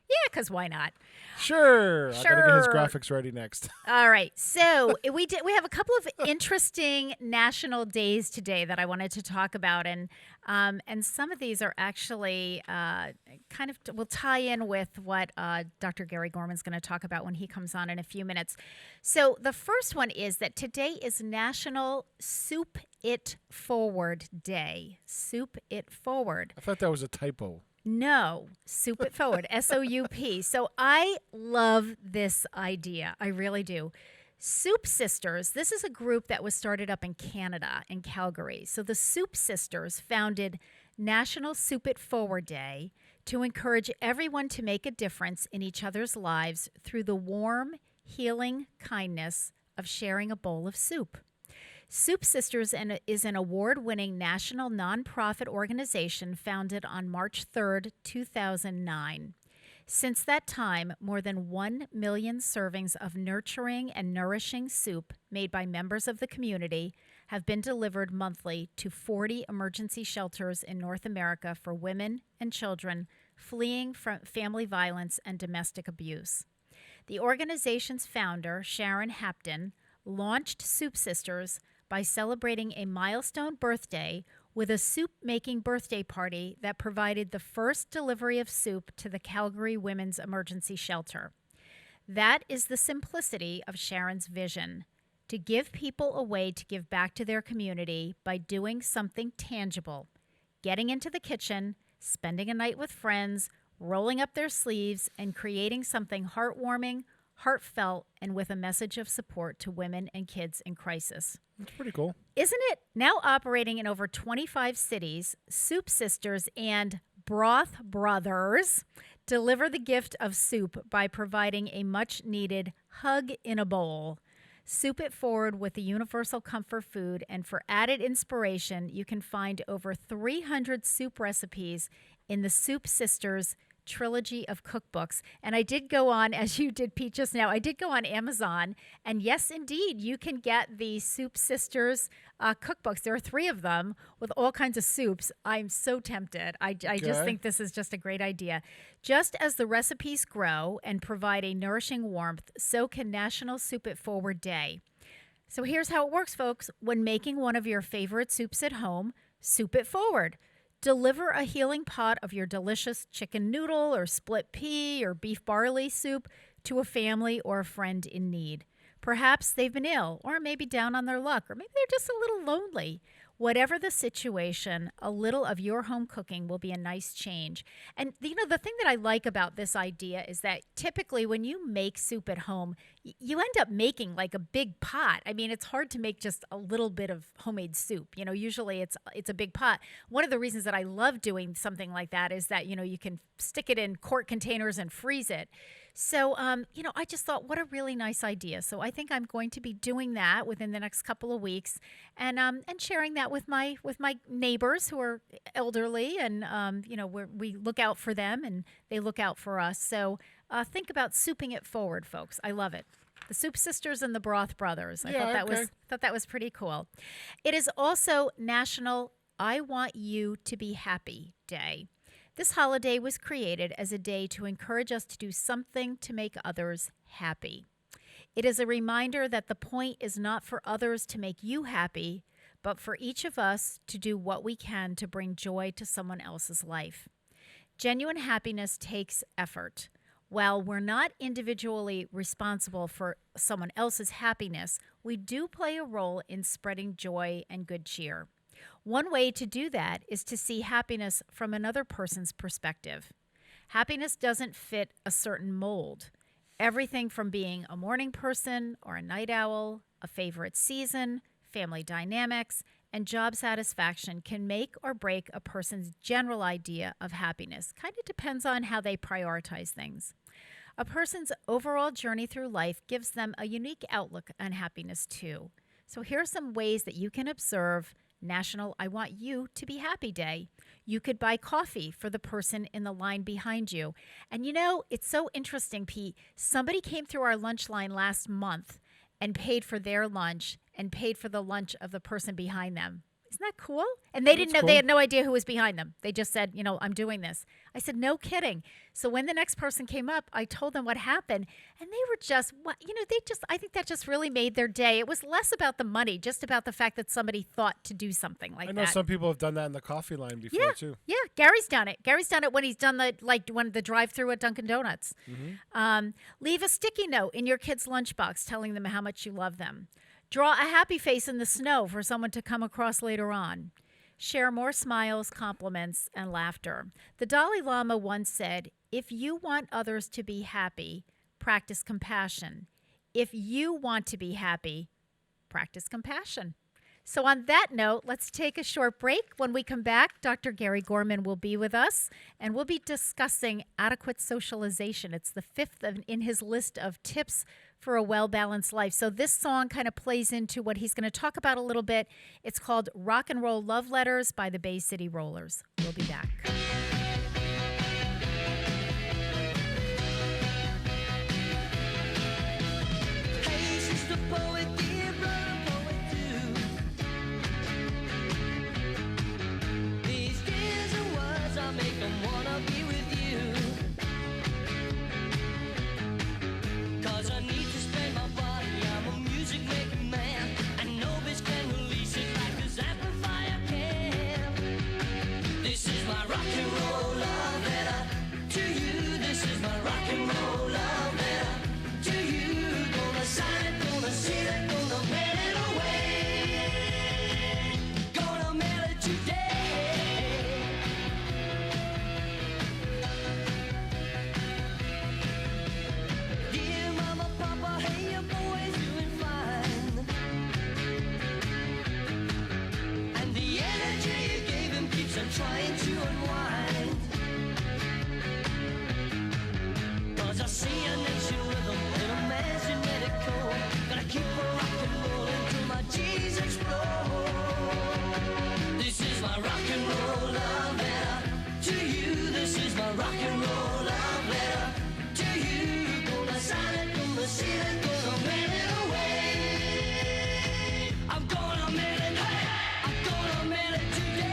Yeah, because why not? Sure. I gotta get his graphics ready next. All right. So we have a couple of interesting national days today that I wanted to talk about, and some of these are actually kind of will tie in with what Dr. Gary Gorman's going to talk about when he comes on in a few minutes. So the first one is that today is National Soup It Forward Day. Soup It Forward. I thought that was a typo. No, Soup It Forward, SOUP. So I love this idea. I really do. Soup Sisters, this is a group that was started up in Canada, in Calgary. So the Soup Sisters founded National Soup It Forward Day to encourage everyone to make a difference in each other's lives through the warm, healing kindness of sharing a bowl of soup. Soup Sisters is an award-winning national nonprofit organization founded on March 3rd, 2009. Since that time, more than 1 million servings of nurturing and nourishing soup made by members of the community have been delivered monthly to 40 emergency shelters in North America for women and children fleeing from family violence and domestic abuse. The organization's founder, Sharon Hapton, launched Soup Sisters by celebrating a milestone birthday with a soup-making birthday party that provided the first delivery of soup to the Calgary Women's Emergency Shelter. That is the simplicity of Sharon's vision, to give people a way to give back to their community by doing something tangible, getting into the kitchen, spending a night with friends, rolling up their sleeves, and creating something heartwarming, heartfelt, and with a message of support to women and kids in crisis. That's pretty cool. Isn't it? Now operating in over 25 cities, Soup Sisters and Broth Brothers deliver the gift of soup by providing a much-needed hug in a bowl. Soup it forward with the universal comfort food, and for added inspiration, you can find over 300 soup recipes in the Soup Sisters trilogy of cookbooks. And I did go on, as you did, Pete, just now, I did go on Amazon, and yes, indeed, you can get the Soup Sisters cookbooks. There are 3 of them with all kinds of soups. I'm so tempted. I just think this is just a great idea. Just as the recipes grow and provide a nourishing warmth, so can National Soup It Forward Day. So here's how it works, folks. When making one of your favorite soups at home, soup it forward. Deliver a healing pot of your delicious chicken noodle or split pea or beef barley soup to a family or a friend in need. Perhaps they've been ill, or maybe down on their luck, or maybe they're just a little lonely. Whatever the situation, a little of your home cooking will be a nice change. And, the thing that I like about this idea is that typically when you make soup at home, you end up making like a big pot. I mean, it's hard to make just a little bit of homemade soup. Usually it's a big pot. One of the reasons that I love doing something like that is that, you can stick it in quart containers and freeze it. So, I just thought, what a really nice idea. So I think I'm going to be doing that within the next couple of weeks, and sharing that with my neighbors who are elderly, and we look out for them and they look out for us. So Think about souping it forward, folks. I love it. The Soup Sisters and the Broth Brothers. I thought that was pretty cool. It is also National I Want You to Be Happy Day. This holiday was created as a day to encourage us to do something to make others happy. It is a reminder that the point is not for others to make you happy, but for each of us to do what we can to bring joy to someone else's life. Genuine happiness takes effort. While we're not individually responsible for someone else's happiness, we do play a role in spreading joy and good cheer. One way to do that is to see happiness from another person's perspective. Happiness doesn't fit a certain mold. Everything from being a morning person or a night owl, a favorite season, family dynamics, and job satisfaction can make or break a person's general idea of happiness. Kind of depends on how they prioritize things. A person's overall journey through life gives them a unique outlook on happiness too. So here are some ways that you can observe National I Want You to Be Happy Day. You could buy coffee for the person in the line behind you. And you know, it's so interesting, Pete. Somebody came through our lunch line last month and paid for their lunch and paid for the lunch of the person behind them. Isn't that cool? And they didn't know, they had no idea who was behind them. They just said, I'm doing this. I said, no kidding. So when the next person came up, I told them what happened. And they were just, I think that just really made their day. It was less about the money, just about the fact that somebody thought to do something like that. I know some people have done that in the coffee line before, too. Yeah, Gary's done it. Gary's done it when he's done the drive-through at Dunkin' Donuts. Mm-hmm. Leave a sticky note in your kid's lunchbox telling them how much you love them. Draw a happy face in the snow for someone to come across later on. Share more smiles, compliments, and laughter. The Dalai Lama once said, if you want others to be happy, practice compassion. If you want to be happy, practice compassion. So on that note, let's take a short break. When we come back, Dr. Gary Gorman will be with us, and we'll be discussing adequate socialization. It's the fifth in his list of tips for a well-balanced life. So this song kind of plays into what he's going to talk about a little bit. It's called Rock and Roll Love Letters by the Bay City Rollers. We'll be back. Hey, sister poet, dear brother poet too. These tears and words, I make them wanna be with you. 'Cause I need to spend my body, I'm a music making man, and no bitch can release it like this amplifier can. This is my rock and roll love letter to you. This is my rock and roll love letter to you. Gonna sign it, gonna seal it, gonna mail it away. Gonna mail it today. Dear mama, papa, hey, your boy's doing fine. And the energy you gave him keeps him trying to unwind. 'Cause I see a nation rhythm in a man's genetic code. Gotta keep a rock and rollin' till my G's explode. This is my rock and roll love letter to you. This is my rock and roll love letter to you. Gonna sign it, gonna seal it, gonna mail it away. I'm gonna mail it, hey, I'm gonna mail it today.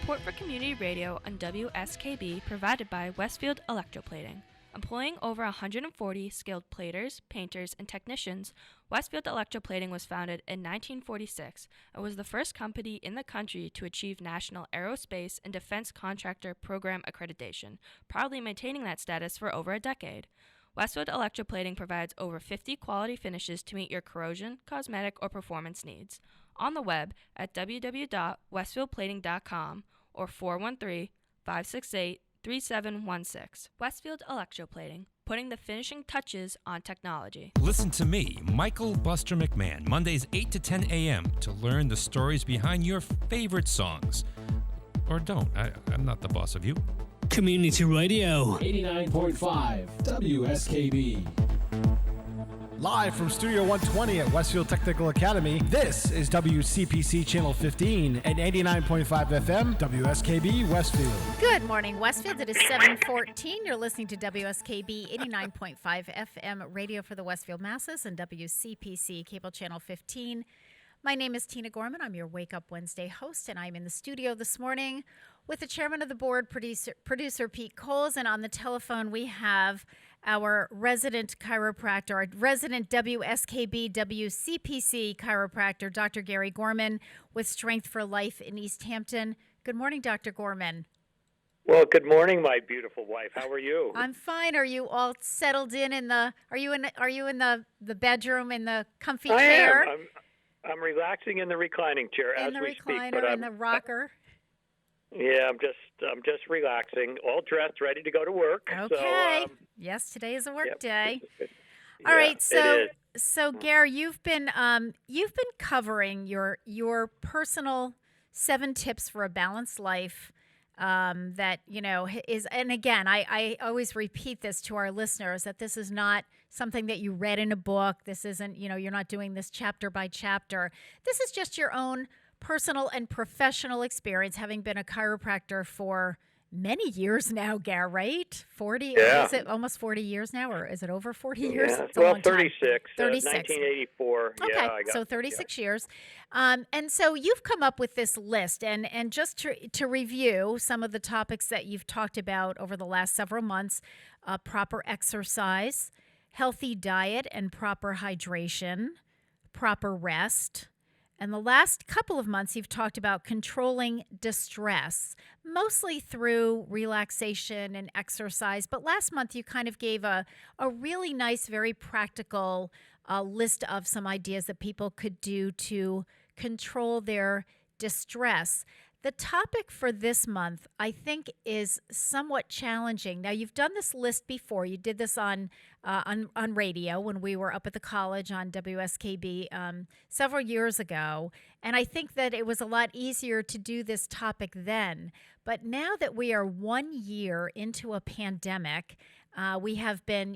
Support for community radio on WSKB provided by Westfield Electroplating. Employing over 140 skilled platers, painters, and technicians, Westfield Electroplating was founded in 1946 and was the first company in the country to achieve National Aerospace and Defense Contractor Program accreditation, proudly maintaining that status for over a decade. Westfield Electroplating provides over 50 quality finishes to meet your corrosion, cosmetic, or performance needs. On the web at www.westfieldplating.com or 413-568-3716. Westfield Electroplating, putting the finishing touches on technology. Listen to me, Michael Buster McMahon, Mondays 8 to 10 a.m. to learn the stories behind your favorite songs. Or don't. I'm not the boss of you. Community Radio. 89.5 WSKB. Live from Studio 120 at Westfield Technical Academy, this is WCPC Channel 15 and 89.5 FM, WSKB Westfield. Good morning, Westfield. It is 7:14. You're listening to WSKB 89.5 FM radio for the Westfield masses and WCPC Cable Channel 15. My name is Tina Gorman. I'm your Wake Up Wednesday host, and I'm in the studio this morning with the chairman of the board, producer Pete Coles, and on the telephone we have our resident chiropractor, our resident WSKB, WCPC chiropractor, Dr. Gary Gorman, with Strength for Life in East Hampton. Good morning, Dr. Gorman. Well, good morning, my beautiful wife. How are you? I'm fine. Are you all settled in the? Are you in the bedroom in the comfy chair? I am. I'm relaxing in the reclining chair as we speak. In the recliner, in the rocker. Yeah, I'm just relaxing, all dressed, ready to go to work. Okay. So, yes, today is a work day. Yeah, all right. So Gary, you've been covering your personal 7 tips for a balanced life. That is, and again, I always repeat this to our listeners, that this is not something that you read in a book. This isn't, you're not doing this chapter by chapter. This is just your own personal and professional experience, having been a chiropractor for many years now, Gary, right? 40? Yeah. Is it almost 40 years now, or is it over 40 years? Yeah. It's a Well, long time. 36. 36. 1984. Okay, Yeah, so 36 years. And so you've come up with this list, and just to review some of the topics that you've talked about over the last several months: proper exercise, healthy diet and proper hydration, proper rest. And the last couple of months, you've talked about controlling distress, mostly through relaxation and exercise. But last month, you kind of gave a really nice, very practical list of some ideas that people could do to control their distress. The topic for this month, I think, is somewhat challenging. Now, you've done this list before. You did this on radio when we were up at the college on WSKB several years ago, and I think that it was a lot easier to do this topic then. But now that we are 1 year into a pandemic, we have been,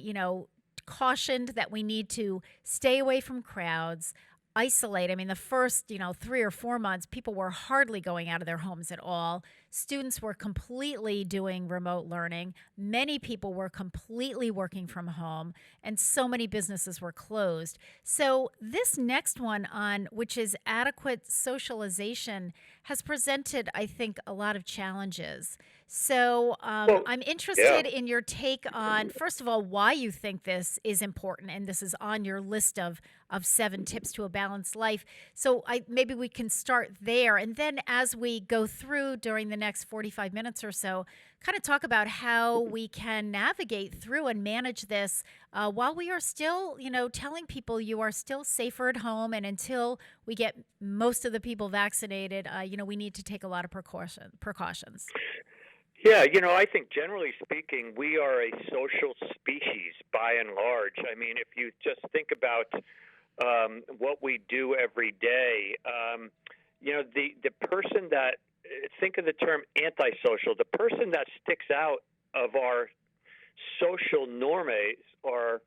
cautioned that we need to stay away from crowds, isolate. I mean, the first, 3 or 4 months, people were hardly going out of their homes at all. Students were completely doing remote learning. Many people were completely working from home, and so many businesses were closed. So this next one on, which is adequate socialization, has presented, I think, a lot of challenges. So I'm interested in your take on, first of all, why you think this is important, and this is on your list of 7 tips to a balanced life. So maybe we can start there, and then as we go through during the next 45 minutes or so, kind of talk about how we can navigate through and manage this while we are still, telling people you are still safer at home, and until we get most of the people vaccinated, we need to take a lot of precautions. Yeah, I think generally speaking, we are a social species by and large. I mean, if you just think about what we do every day, the person that, think of the term antisocial, the person that sticks out of our social norms, or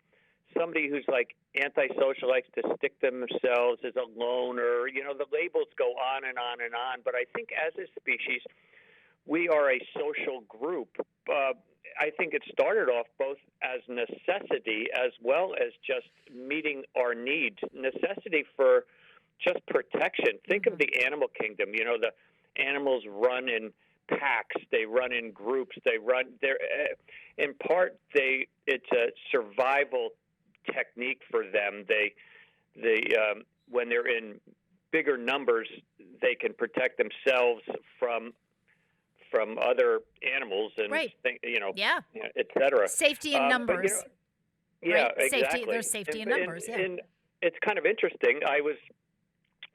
somebody who's like antisocial, likes to stick themselves as a loner, the labels go on and on and on. But I think as a species, we are a social group. I think it started off both as necessity as well as just meeting our needs. Necessity for just protection. Think of the animal kingdom. The animals run in packs. They run in groups. They run. They're in part. It's a survival technique for them. They when they're in bigger numbers, they can protect themselves from other animals and et cetera. Safety in numbers. Yeah, right? exactly. There's safety in numbers. And it's kind of interesting. I was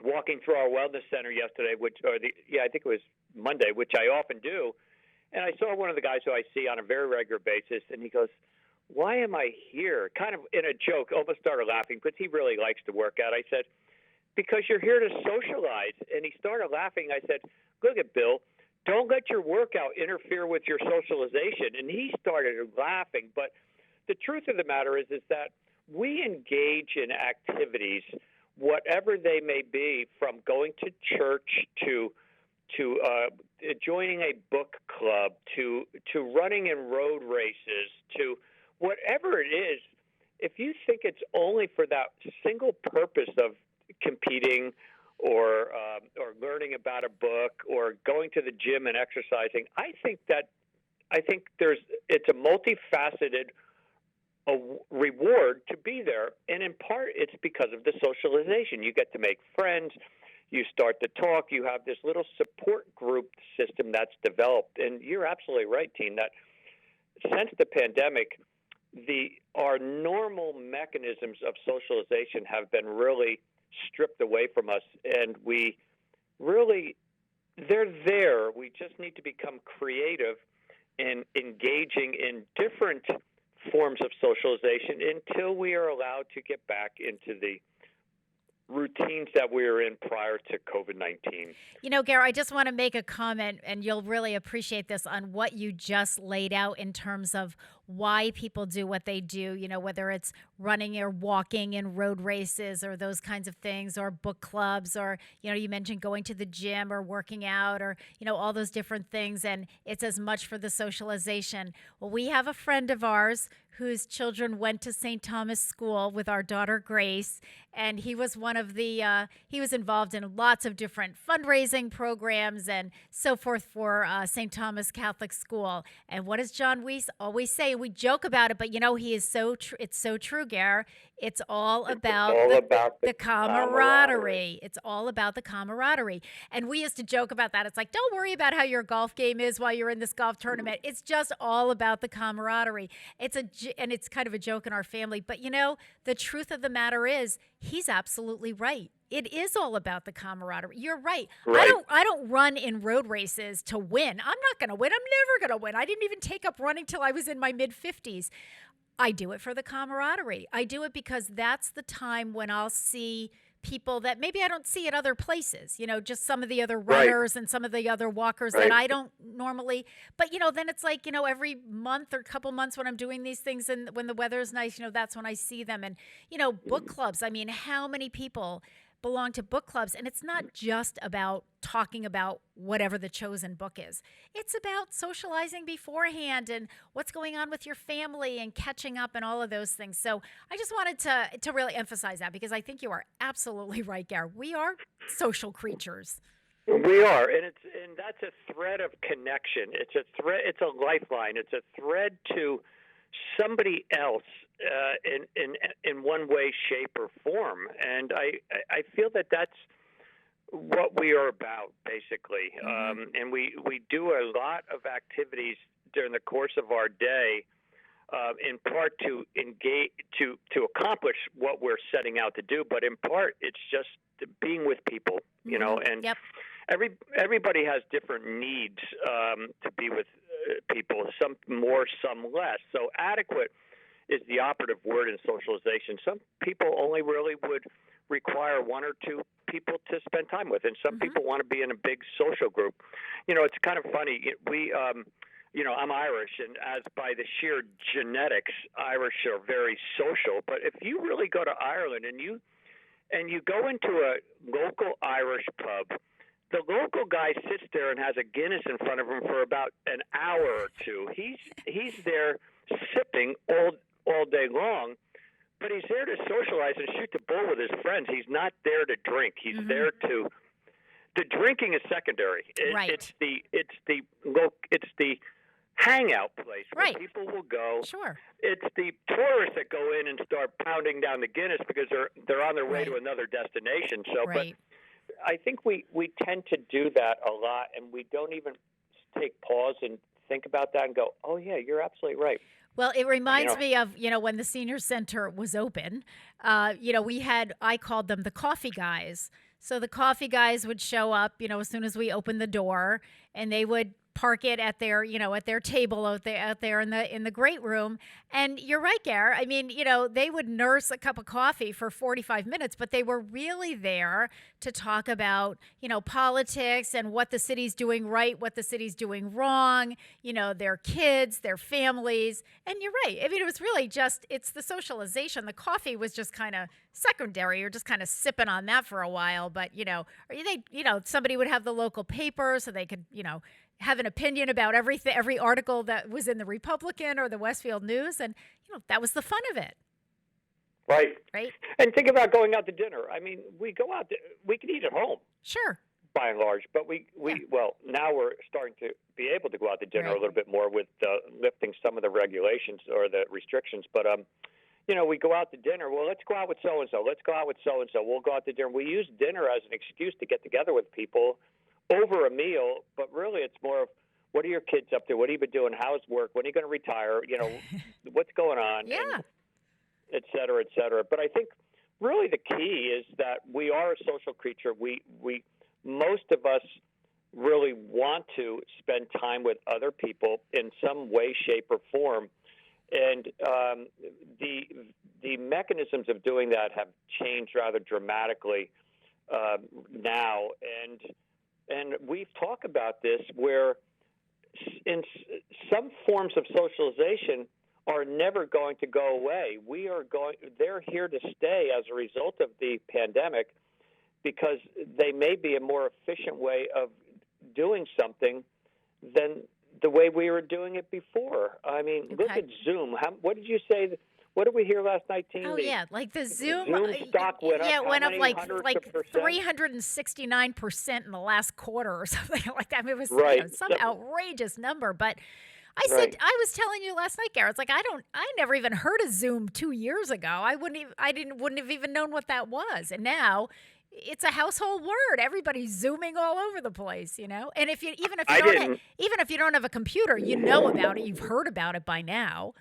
walking through our wellness center yesterday, I think it was Monday, which I often do, and I saw one of the guys who I see on a very regular basis, and he goes, "Why am I here?" Kind of in a joke, almost started laughing because he really likes to work out. I said, "Because you're here to socialize," and he started laughing. I said, "Look at Bill. Don't let your workout interfere with your socialization." And he started laughing. But the truth of the matter is that we engage in activities, whatever they may be, from going to church to joining a book club to running in road races to whatever it is. If you think it's only for that single purpose of competing or learning about a book or going to the gym and exercising, I think it's a multifaceted reward to be there, and in part it's because of the socialization. You get to make friends, you start to talk, you have this little support group system that's developed. And you're absolutely right, Teen, that since the pandemic, our normal mechanisms of socialization have been really stripped away from us, and they're there. We just need to become creative in engaging in different forms of socialization until we are allowed to get back into the routines that we were in prior to COVID-19. You know, Gare, I just want to make a comment, and you'll really appreciate this, on what you just laid out in terms of why people do what they do, you know, whether it's running or walking in road races or those kinds of things, or book clubs, or, you know, you mentioned going to the gym or working out, or, you know, all those different things. And it's as much for the socialization. Well, we have a friend of ours whose children went to St. Thomas School with our daughter Grace, and he was one of the he was involved in lots of different fundraising programs and so forth for St. Thomas Catholic School. And what does John Weiss always say? We joke about it, but you know, he is so it's so true, Gare. It's all about the camaraderie. It's all about the camaraderie. And we used to joke about that. It's like, don't worry about how your golf game is while you're in this golf tournament. It's just all about the camaraderie. And it's kind of a joke in our family. But, you know, the truth of the matter is, he's absolutely right. It is all about the camaraderie. You're right. I don't run in road races to win. I'm not going to win. I'm never going to win. I didn't even take up running till I was in my mid-50s. I do it for the camaraderie. I do it because that's the time when I'll see people that maybe I don't see at other places, you know, just some of the other runners and some of the other walkers that I don't normally. But, you know, then it's like, you know, every month or couple months when I'm doing these things and when the weather is nice, you know, that's when I see them. And, you know, book clubs. I mean, how many people belong to book clubs? And it's not just about talking about whatever the chosen book is. It's about socializing beforehand and what's going on with your family and catching up and all of those things. So I just wanted to really emphasize that, because I think you are absolutely right, Gare. We are social creatures. We are, and that's a thread of connection. It's a thread. It's a lifeline. It's a thread to somebody else in one way, shape, or form. And I feel that that's what we are about, basically. And we do a lot of activities during the course of our day, in part to engage, to accomplish what we're setting out to do, but in part it's just being with people, you know. And everybody has different needs to be with people, some more, some less. So adequate is the operative word in socialization. Some people only really would require one or two people to spend time with, and some people want to be in a big social group. You know, it's kind of funny. You know, I'm Irish, and as by the sheer genetics, Irish are very social. But if you really go to Ireland and you go into a local Irish pub, the local guy sits there and has a Guinness in front of him for about an hour or two. He's there sipping all day long, but he's there to socialize and shoot the bull with his friends. He's not there to drink. He's there to the drinking is secondary. Right. It's the hangout place where Right. people will go. Sure. It's the tourists that go in and start pounding down the Guinness because they're on their way to another destination. So, Right. but I think we tend to do that a lot, and we don't even take pause and think about that and go, oh yeah, you're absolutely right. Well, it reminds me of, when the senior center was open, I called them the coffee guys. So the coffee guys would show up, as soon as we opened the door, and they would park it at their, at their table out there in the great room. And you're right, Gare. I mean, they would nurse a cup of coffee for 45 minutes, but they were really there to talk about, politics and what the city's doing right, what the city's doing wrong, their kids, their families. And you're right. I mean, it was really it's the socialization. The coffee was just kind of secondary. You're just kind of sipping on that for a while. But, somebody would have the local paper so they could, have an opinion about every article that was in the Republican or the Westfield News. And, that was the fun of it. Right. Right. And think about going out to dinner. I mean, we go out, we can eat at home. Sure. By and large. But well, now we're starting to be able to go out to dinner a little bit more with lifting some of the regulations or the restrictions. But, we go out to dinner. Well, let's go out with so-and-so. Let's go out with so-and-so. We'll go out to dinner. We use dinner as an excuse to get together with people over a meal, but really it's more of, what are your kids up to? What have you been doing? How's work? When are you going to retire? What's going on? Yeah. And et cetera, et cetera. But I think really the key is that we are a social creature. We most of us really want to spend time with other people in some way, shape, or form. And the mechanisms of doing that have changed rather dramatically now. And we've talked about this where in some forms of socialization are never going to go away. They're here to stay as a result of the pandemic because they may be a more efficient way of doing something than the way we were doing it before. I mean, look at Zoom. What did you say? What did we hear last night, Teen? Oh, yeah, like the Zoom stock went up. Yeah, it went up like 369% 369% in the last quarter or something like that. I mean, it was some outrageous number. But I was telling you last night, Garrett, it's like I never even heard of Zoom 2 years ago. I wouldn't have even known what that was. And now it's a household word. Everybody's Zooming all over the place, And even if you don't have a computer, you know about it. You've heard about it by now.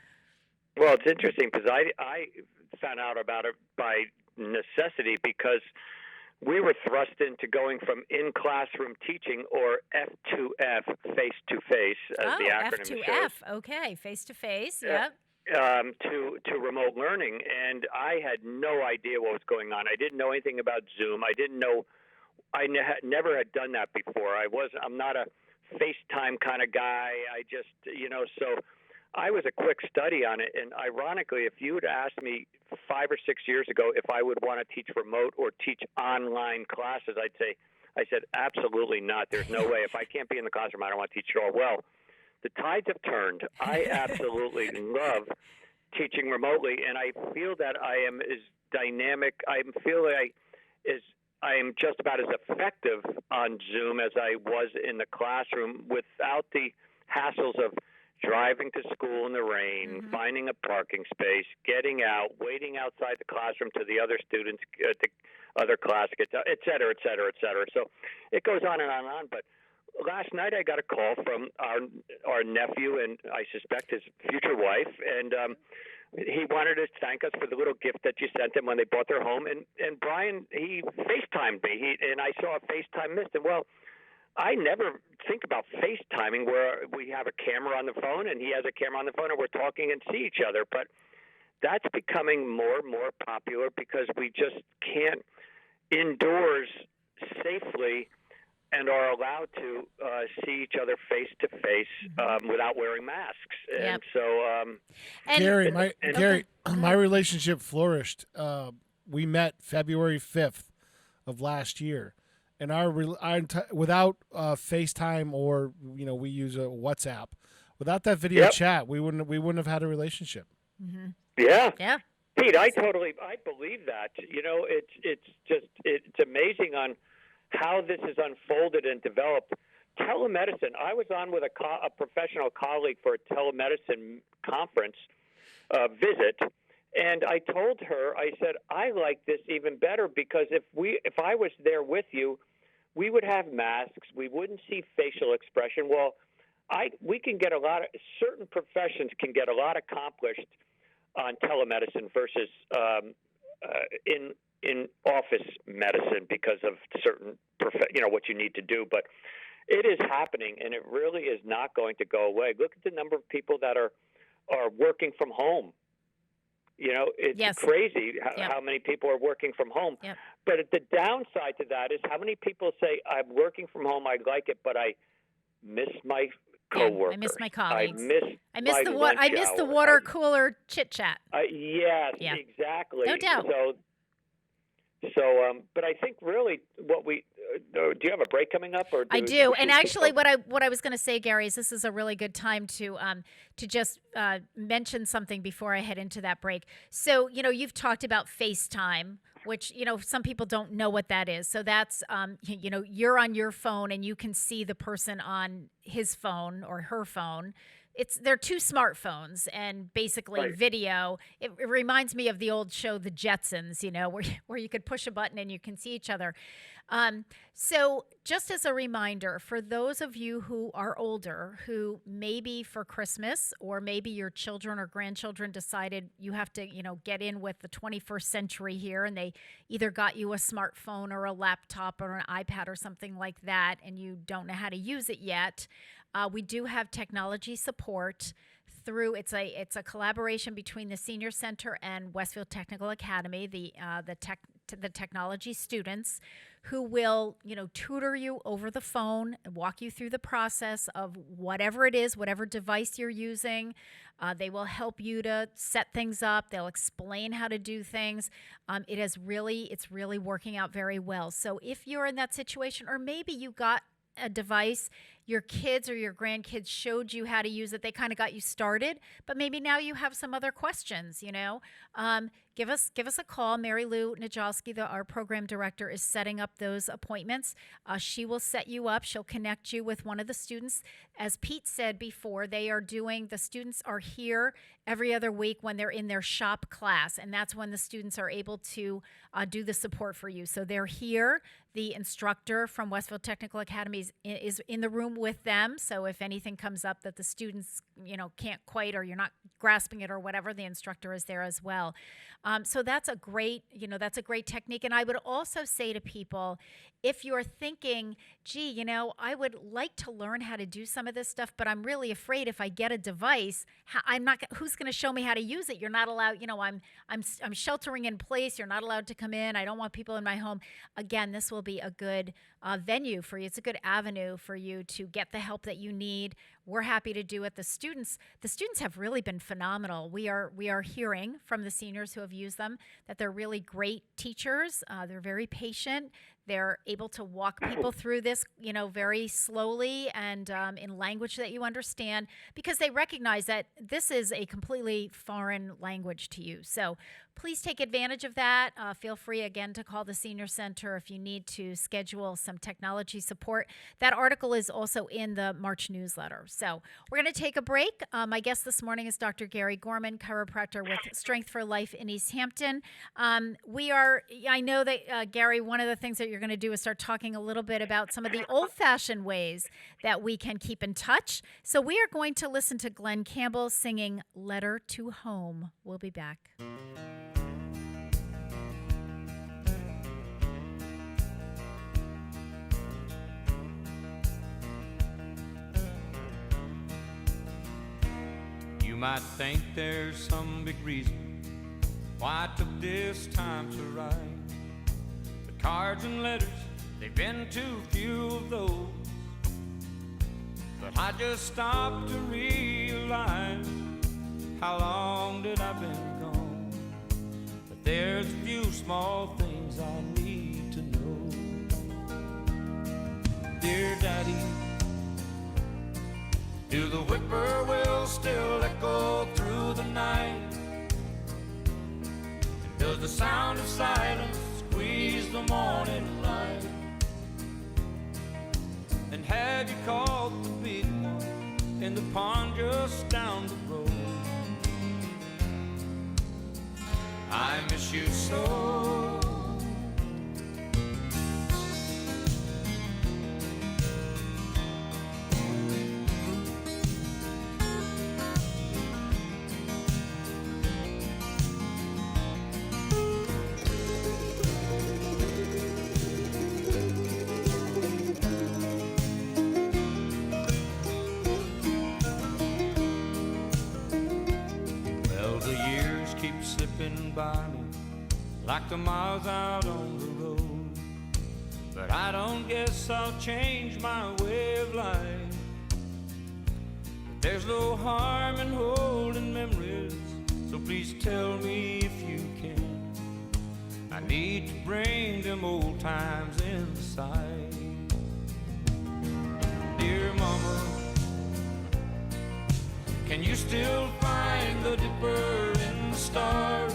Well, it's interesting because I found out about it by necessity because we were thrust into going from in-classroom teaching, or F2F, face-to-face, as the acronym shows. F2F, okay, face-to-face, yep. To remote learning, and I had no idea what was going on. I didn't know anything about Zoom. I didn't know. I never had done that before. I'm not a FaceTime kind of guy. I just, so I was a quick study on it. And ironically, if you had asked me 5 or 6 years ago if I would want to teach remote or teach online classes, I said absolutely not. There's no way. If I can't be in the classroom, I don't want to teach at all. Well, the tides have turned. I absolutely love teaching remotely, and I feel that I am as dynamic. I feel like I am just about as effective on Zoom as I was in the classroom without the hassles of driving to school in the rain, finding a parking space, getting out, waiting outside the classroom till the other students, the other class gets out, et cetera, et cetera, et cetera. So it goes on and on and on, but last night I got a call from our nephew and I suspect his future wife, and he wanted to thank us for the little gift that you sent them when they bought their home. And Brian, he FaceTimed me, and I saw a FaceTime missed. And well, I never think about FaceTiming where we have a camera on the phone and he has a camera on the phone and we're talking and see each other. But that's becoming more and more popular because we just can't indoors safely and are allowed to see each other face to face without wearing masks. And so, Gary, my relationship flourished. We met February 5th of last year, and without FaceTime or we use a WhatsApp. Without that video chat, we wouldn't have had a relationship. Mm-hmm. Yeah. Pete, I believe that. It's amazing on how this has unfolded and developed. Telemedicine. I was on with a professional colleague for a telemedicine conference visit, and I told her, I said, I like this even better because if I was there with you, we would have masks. We wouldn't see facial expression. Well, we can get certain professions can get a lot accomplished on telemedicine versus in office medicine because of certain what you need to do. But it is happening, and it really is not going to go away. Look at the number of people that are working from home. It's crazy how many people are working from home. Yep. But the downside to that is how many people say, I'm working from home, I like it, but I miss my coworkers. I miss my colleagues. I miss the water cooler chit chat. Yes, exactly. No doubt. But I think really do you have a break coming up? Or I do. And actually what I was going to say, Gary, is this is a really good time to just mention something before I head into that break. So, you've talked about FaceTime, which, some people don't know what that is. So that's, you're on your phone and you can see the person on his phone or her phone. They're two smartphones and basically video. It reminds me of the old show, The Jetsons, where you could push a button and you can see each other. So just as a reminder, for those of you who are older, who maybe for Christmas or maybe your children or grandchildren decided you have to, get in with the 21st century here, and they either got you a smartphone or a laptop or an iPad or something like that, and you don't know how to use it yet, we do have technology support through it's a collaboration between the Senior Center and Westfield Technical Academy, the technology students who will, tutor you over the phone and walk you through the process of whatever it is, whatever device you're using. They will help you to set things up. They'll explain how to do things. It's really working out very well. So if you're in that situation, or maybe you got a device, your kids or your grandkids showed you how to use it, they kind of got you started, but maybe now you have some other questions, give us a call. Mary Lou Najolski, our program director, is setting up those appointments. She will set you up. She'll connect you with one of the students. As Pete said before, the students are here every other week when they're in their shop class, and that's when the students are able to do the support for you. So they're here. The instructor from Westfield Technical Academy is in the room with them. So if anything comes up that the students, can't quite, or you're not grasping it or whatever, the instructor is there as well. So that's a great technique. And I would also say to people, if you're thinking, gee, I would like to learn how to do some of this stuff, but I'm really afraid if I get a device, who's going to show me how to use it? You're not allowed, I'm sheltering in place. You're not allowed to come in. I don't want people in my home. Again, this will be a good venue for you. It's a good avenue for you to get the help that you need. We're happy to do it. The students have really been phenomenal. We are hearing from the seniors who have used them that they're really great teachers. They're very patient. They're able to walk people through this, very slowly and in language that you understand, because they recognize that this is a completely foreign language to you. So please take advantage of that. Feel free, again, to call the Senior Center if you need to schedule some technology support. That article is also in the March newsletter. So we're going to take a break. My guest this morning is Dr. Gary Gorman, chiropractor with Strength for Life in East Hampton. I know that, Gary, one of the things that you're going to do is start talking a little bit about some of the old-fashioned ways that we can keep in touch. So we are going to listen to Glenn Campbell singing Letter to Home. We'll be back. You might think there's some big reason why I took this time to write. But cards and letters, they've been too few of those. But I just stopped to realize how long that I've been gone. But there's a few small things I need to know. Dear Daddy, do the whippoorwills still echo through the night? And does the sound of silence squeeze the morning light? have you caught the big one in the pond just down the road? I miss you so. By me like the miles out on the road, but I don't guess I'll change my way of life. But there's no harm in holding memories, so please tell me if you can. I need to bring them old times inside. Dear Mama, can you still find the dipper in the stars?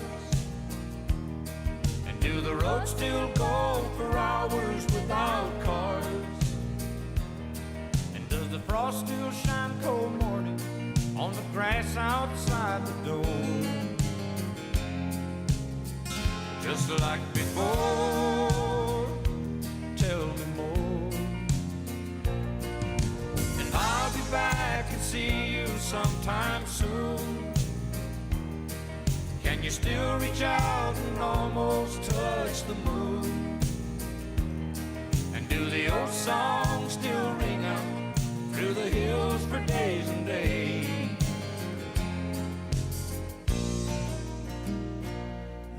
Do the roads still go for hours without cars? And does the frost still shine cold morning on the grass outside the door? Just like before, tell me more. And I'll be back and see you sometime soon. Can you still reach out and almost touch the moon? And do the old songs still ring out through the hills for days and days?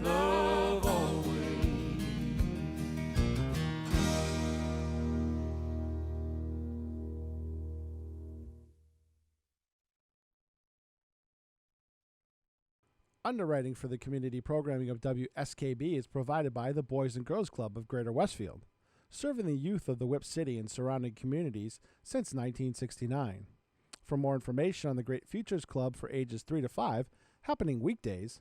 Love always. Underwriting for the community programming of WSKB is provided by the Boys and Girls Club of Greater Westfield, serving the youth of the Whip City and surrounding communities since 1969. For more information on the Great Futures Club for ages 3 to 5, happening weekdays,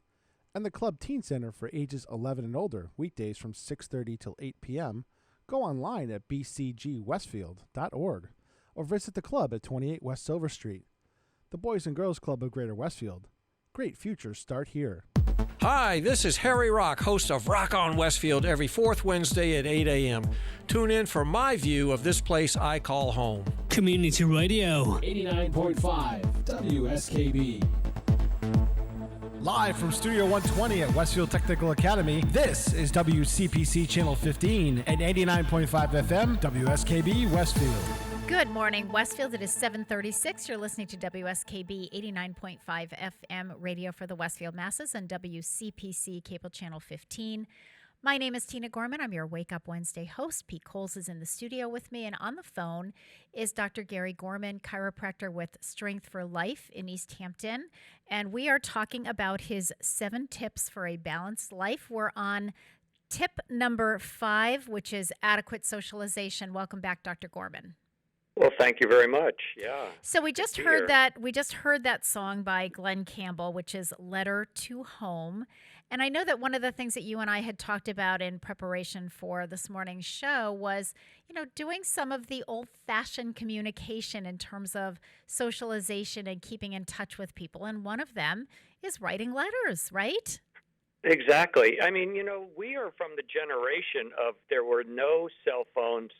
and the Club Teen Center for ages 11 and older, weekdays from 6:30 till 8 p.m., go online at bcgwestfield.org or visit the club at 28 West Silver Street. The Boys and Girls Club of Greater Westfield. Great futures start here. Hi, this is Harry Rock, host of Rock on Westfield every fourth Wednesday at 8 a.m. Tune in for my view of this place I call home. Community Radio. 89.5 WSKB. Live from Studio 120 at Westfield Technical Academy, this is WCPC Channel 15 at 89.5 FM, WSKB Westfield. Good morning, Westfield. It is 7:36. You're listening to WSKB 89.5 FM radio for the Westfield masses and WCPC Cable Channel 15. My name is Tina Gorman. I'm your Wake Up Wednesday host. Pete Coles is in the studio with me, and on the phone is Dr. Gary Gorman, chiropractor with Strength for Life in East Hampton, and we are talking about his 7 tips for a balanced life. We're on tip number 5, which is adequate socialization. Welcome back, Dr. Gorman. Well, thank you very much. Yeah. So we just heard that song by Glenn Campbell, which is Letter to Home. And I know that one of the things that you and I had talked about in preparation for this morning's show was, doing some of the old-fashioned communication in terms of socialization and keeping in touch with people. And one of them is writing letters, right? Exactly. I mean, we are from the generation of there were no cell phones.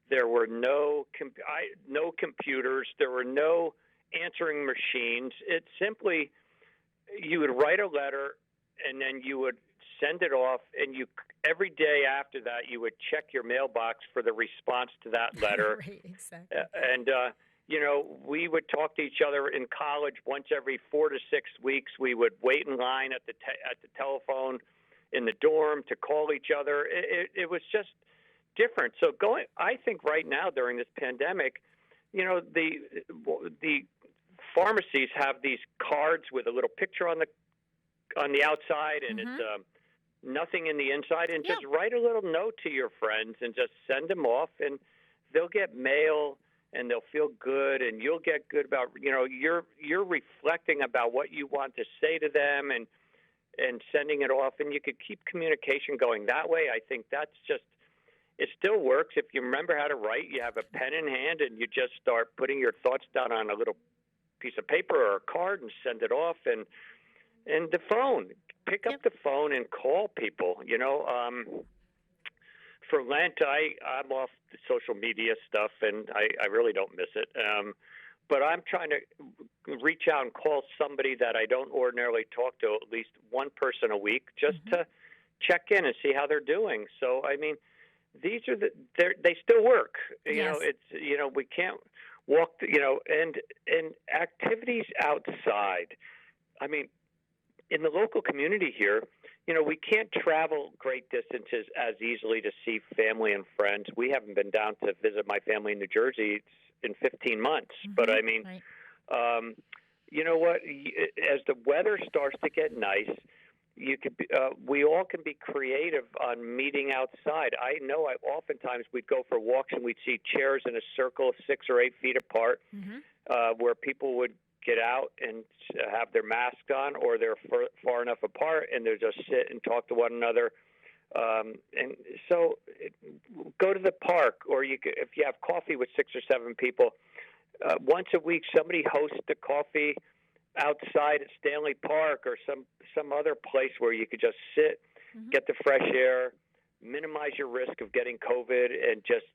There were no computers. There were no answering machines. It's simply you would write a letter, and then you would send it off, and every day after that you would check your mailbox for the response to that letter. Right, exactly. And we would talk to each other in college once every 4 to 6 weeks. We would wait in line at the telephone in the dorm to call each other. It was just different. So I think right now during this pandemic, the pharmacies have these cards with a little picture on the outside, and it's nothing in the inside, and just write a little note to your friends and just send them off, and they'll get mail, and they'll feel good, and you'll get good about you're reflecting about what you want to say to them, and sending it off, and you could keep communication going that way. I think that's just it still works. If you remember how to write, you have a pen in hand, and you just start putting your thoughts down on a little piece of paper or a card and send it off. And the phone, pick up the phone and call people. For Lent, I'm off the social media stuff, and I really don't miss it. But I'm trying to reach out and call somebody that I don't ordinarily talk to, at least one person a week, just to check in and see how they're doing. So, I mean, these are they still work. We can't walk, and activities outside. I mean, in the local community here, we can't travel great distances as easily to see family and friends. We haven't been down to visit my family in New Jersey in 15 months. But I mean, you know what? As the weather starts to get nice, we all can be creative on meeting outside. I know oftentimes we'd go for walks and we'd see chairs in a circle 6 or 8 feet apart, where people would get out and have their mask on, or they're far enough apart and they'll just sit and talk to one another. And so go to the park, or if you have coffee with 6 or 7 people, once a week somebody hosts the coffee outside at Stanley Park or some other place where you could just sit, get the fresh air, minimize your risk of getting COVID, and just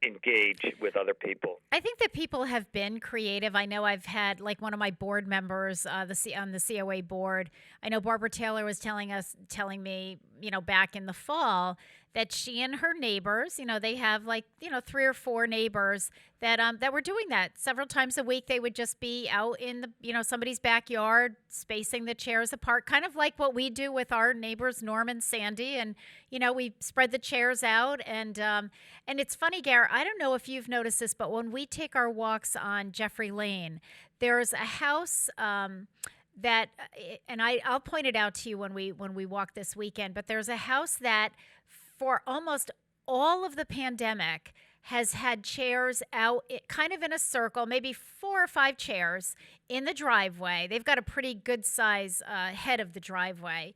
engage with other people. I think that people have been creative. I know I've had, like, one of my board members on the COA board. I know Barbara Taylor was telling me, back in the fall, that she and her neighbors, they have 3 or 4 neighbors that were doing that several times a week. They would just be out in somebody's backyard, spacing the chairs apart, kind of like what we do with our neighbors, Norm and Sandy. And, we spread the chairs out. And it's funny, Gare, I don't know if you've noticed this, but when we take our walks on Jeffrey Lane, there's a house that, and I'll point it out to you when we walk this weekend, but there's a house that for almost all of the pandemic has had chairs out kind of in a circle, maybe 4 or 5 chairs in the driveway. They've got a pretty good size head of the driveway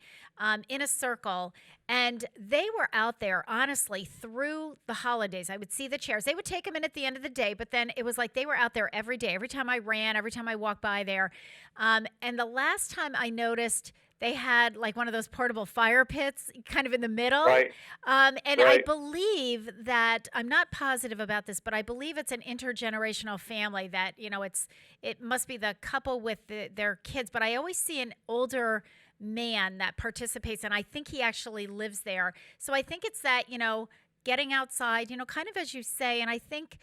in a circle. And they were out there, honestly, through the holidays. I would see the chairs. They would take them in at the end of the day, but then it was like they were out there every day, every time I ran, every time I walked by there. And the last time I noticed, they had like one of those portable fire pits kind of in the middle. Right. I believe that, I'm not positive about this, but I believe it's an intergenerational family that, it must be the couple with their kids. But I always see an older man that participates, and I think he actually lives there. So I think it's that, getting outside, kind of as you say, and I think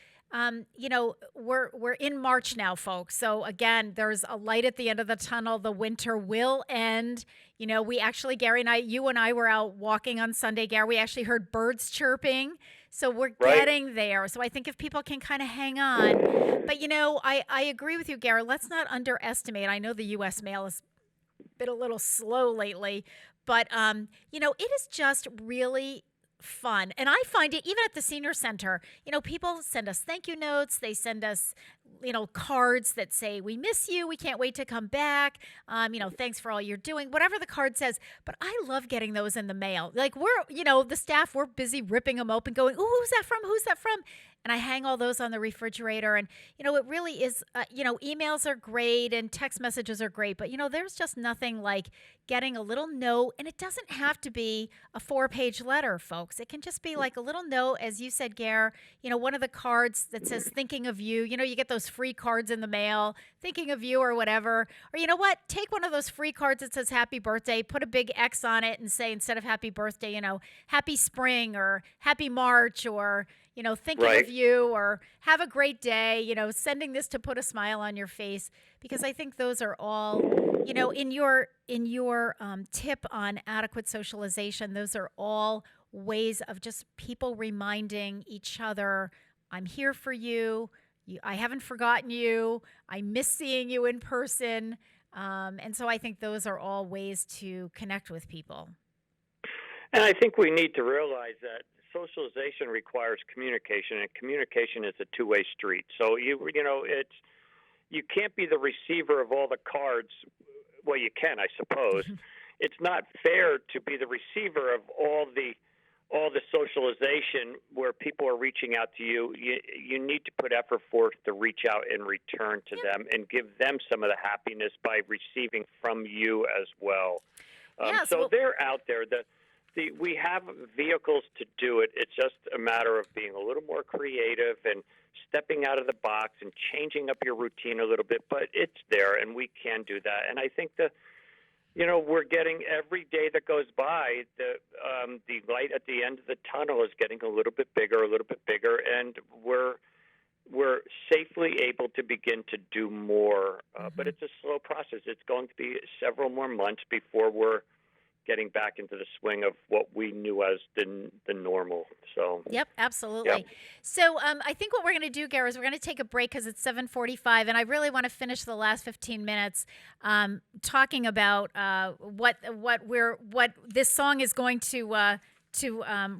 we're in March now, folks. So again, there's a light at the end of the tunnel. The winter will end. We actually, Gary and you and I were out walking on Sunday, Gary. We actually heard birds chirping. So we're getting there. So I think if people can kind of hang on. But, I agree with you, Gary. Let's not underestimate. I know the U.S. mail has been a little slow lately, but, it is just really fun. And I find it, even at the senior center, people send us thank you notes. They send us, cards that say, we miss you. We can't wait to come back. Thanks for all you're doing, whatever the card says. But I love getting those in the mail. Like the staff, we're busy ripping them open going, ooh, who's that from? Who's that from? And I hang all those on the refrigerator. And, it really is, emails are great and text messages are great. But, there's just nothing like getting a little note. And it doesn't have to be a 4-page letter, folks. It can just be like a little note, as you said, Gare, one of the cards that says thinking of you. You get those free cards in the mail, thinking of you or whatever. Or you know what? Take one of those free cards that says happy birthday, put a big X on it and say, instead of happy birthday, happy spring or happy March or, thinking of you or have a great day, sending this to put a smile on your face, because I think those are all, in your tip on adequate socialization, those are all ways of just people reminding each other, I'm here for you. I haven't forgotten you. I miss seeing you in person. And so I think those are all ways to connect with people. And I think we need to realize that socialization requires communication, and communication is a two-way street. So you can't be the receiver of all the cards. Well, you can, I suppose. It's not fair to be the receiver of all all the socialization where people are reaching out to you, you need to put effort forth to reach out in return to them and give them some of the happiness by receiving from you as well. So they're out there. We have vehicles to do it. It's just a matter of being a little more creative and stepping out of the box and changing up your routine a little bit. But it's there, and we can do that. And I think we're getting every day that goes by, the light at the end of the tunnel is getting a little bit bigger, and we're safely able to begin to do more. But it's a slow process. It's going to be several more months before we're getting back into the swing of what we knew as the normal. So Yep, absolutely. Yep. So I think what we're going to do, Gary, is we're going to take a break because it's 7:45, and I really want to finish the last 15 minutes talking about what this song is going to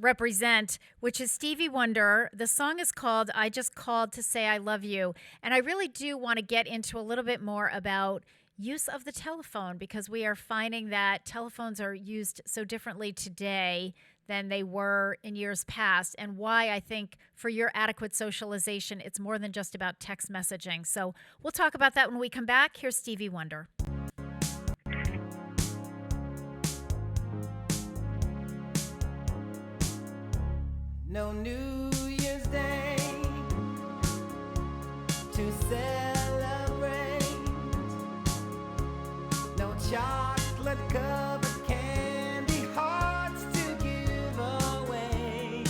represent, which is Stevie Wonder. The song is called "I Just Called to Say I Love You," and I really do want to get into a little bit more about use of the telephone, because we are finding that telephones are used so differently today than they were in years past, and why I think for your adequate socialization, it's more than just about text messaging. So we'll talk about that when we come back. Here's Stevie Wonder. No New Year's Day to celebrate, no chocolate covered candy hearts to give away,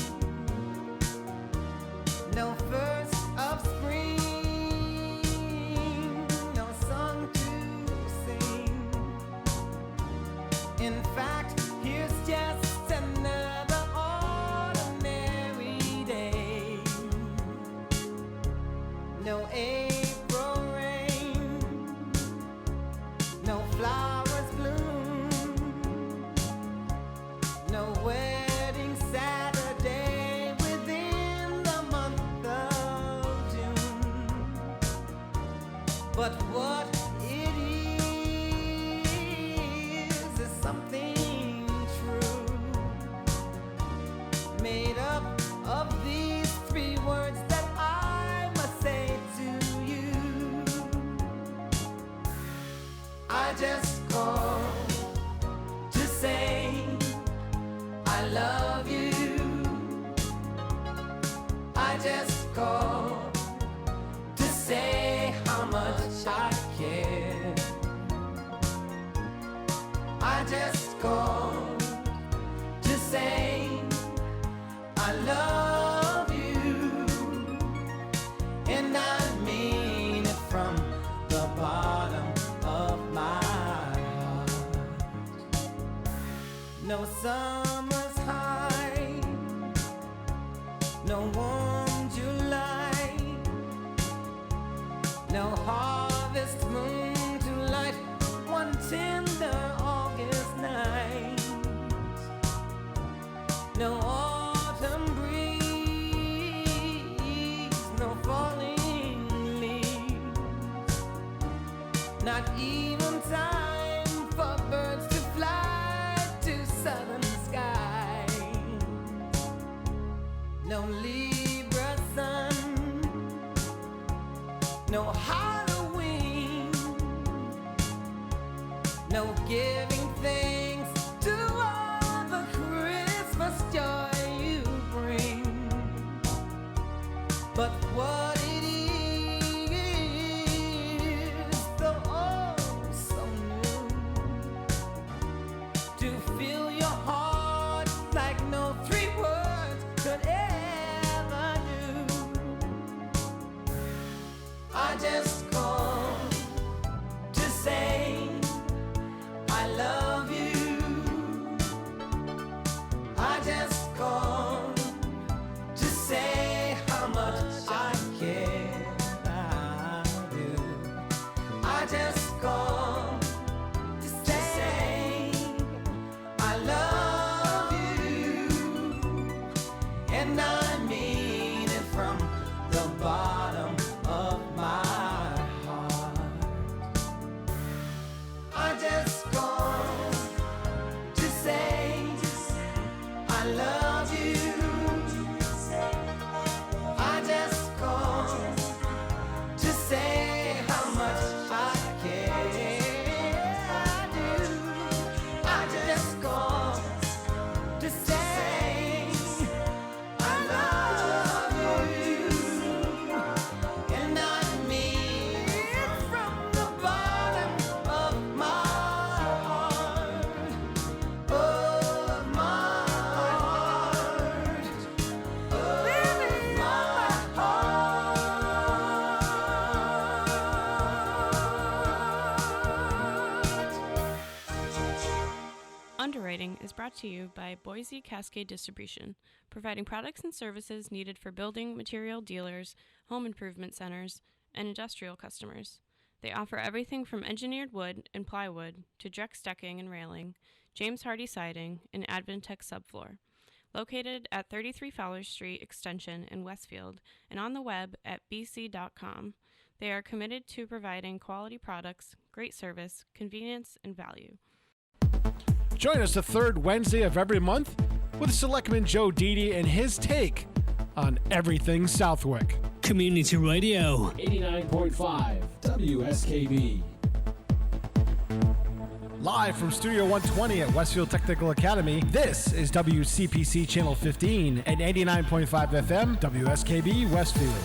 no first of spring, no song to sing. In fact, here's just another ordinary day. No April rain, no flowers bloom, no wedding Saturday within the month of June. But what it is something true, made up of these three words that I must say to you. I just called to say I love you. I just called to say how much I care. I just called to say I love you, and I mean it from the bottom of my heart. No summer's high, no warm July, no harvest moon to light one tender August night, no autumn breeze, no falling leaves, not even time for birds to fly to southern skies, no Libra sun, no Halloween, no giving thanks to all the Christmas joy you bring. But what it is, though oh so new, to fill your heart like no three words could ever do. I just called to say I love you. I just called to say how much I care. I do. I just called to say I love you, and I mean it from the bottom of my heart. I just called to say I love you. brought to you by Boise Cascade Distribution, providing products and services needed for building material dealers, home improvement centers, and industrial customers. They offer everything from engineered wood and plywood to Drex decking and railing, James Hardy siding, and Advantech subfloor. Located at 33 Fowler Street Extension in Westfield and on the web at bc.com, they are committed to providing quality products, great service, convenience, and value. Join us the third Wednesday of every month with Selectman Joe Didi and his take on everything Southwick. Community Radio. 89.5 WSKB. Live from Studio 120 at Westfield Technical Academy, this is WCPC Channel 15 and 89.5 FM WSKB Westfield.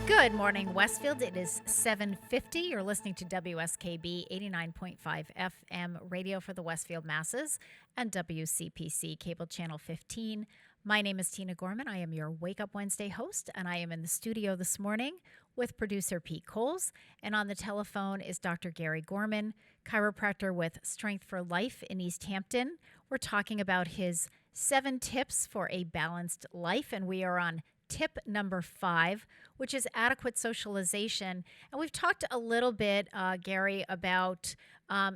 Good morning, Westfield. It is 7:50. You're listening to WSKB 89.5 FM radio for the Westfield masses and WCPC cable channel 15. My name is Tina Gorman. I am your Wake Up Wednesday host, and I am in the studio this morning with producer Pete Coles. And on the telephone is Dr. Gary Gorman, chiropractor with Strength for Life in East Hampton. We're talking about his 7 tips for a balanced life, and we are on tip number 5, which is adequate socialization. And we've talked a little bit, Gary, about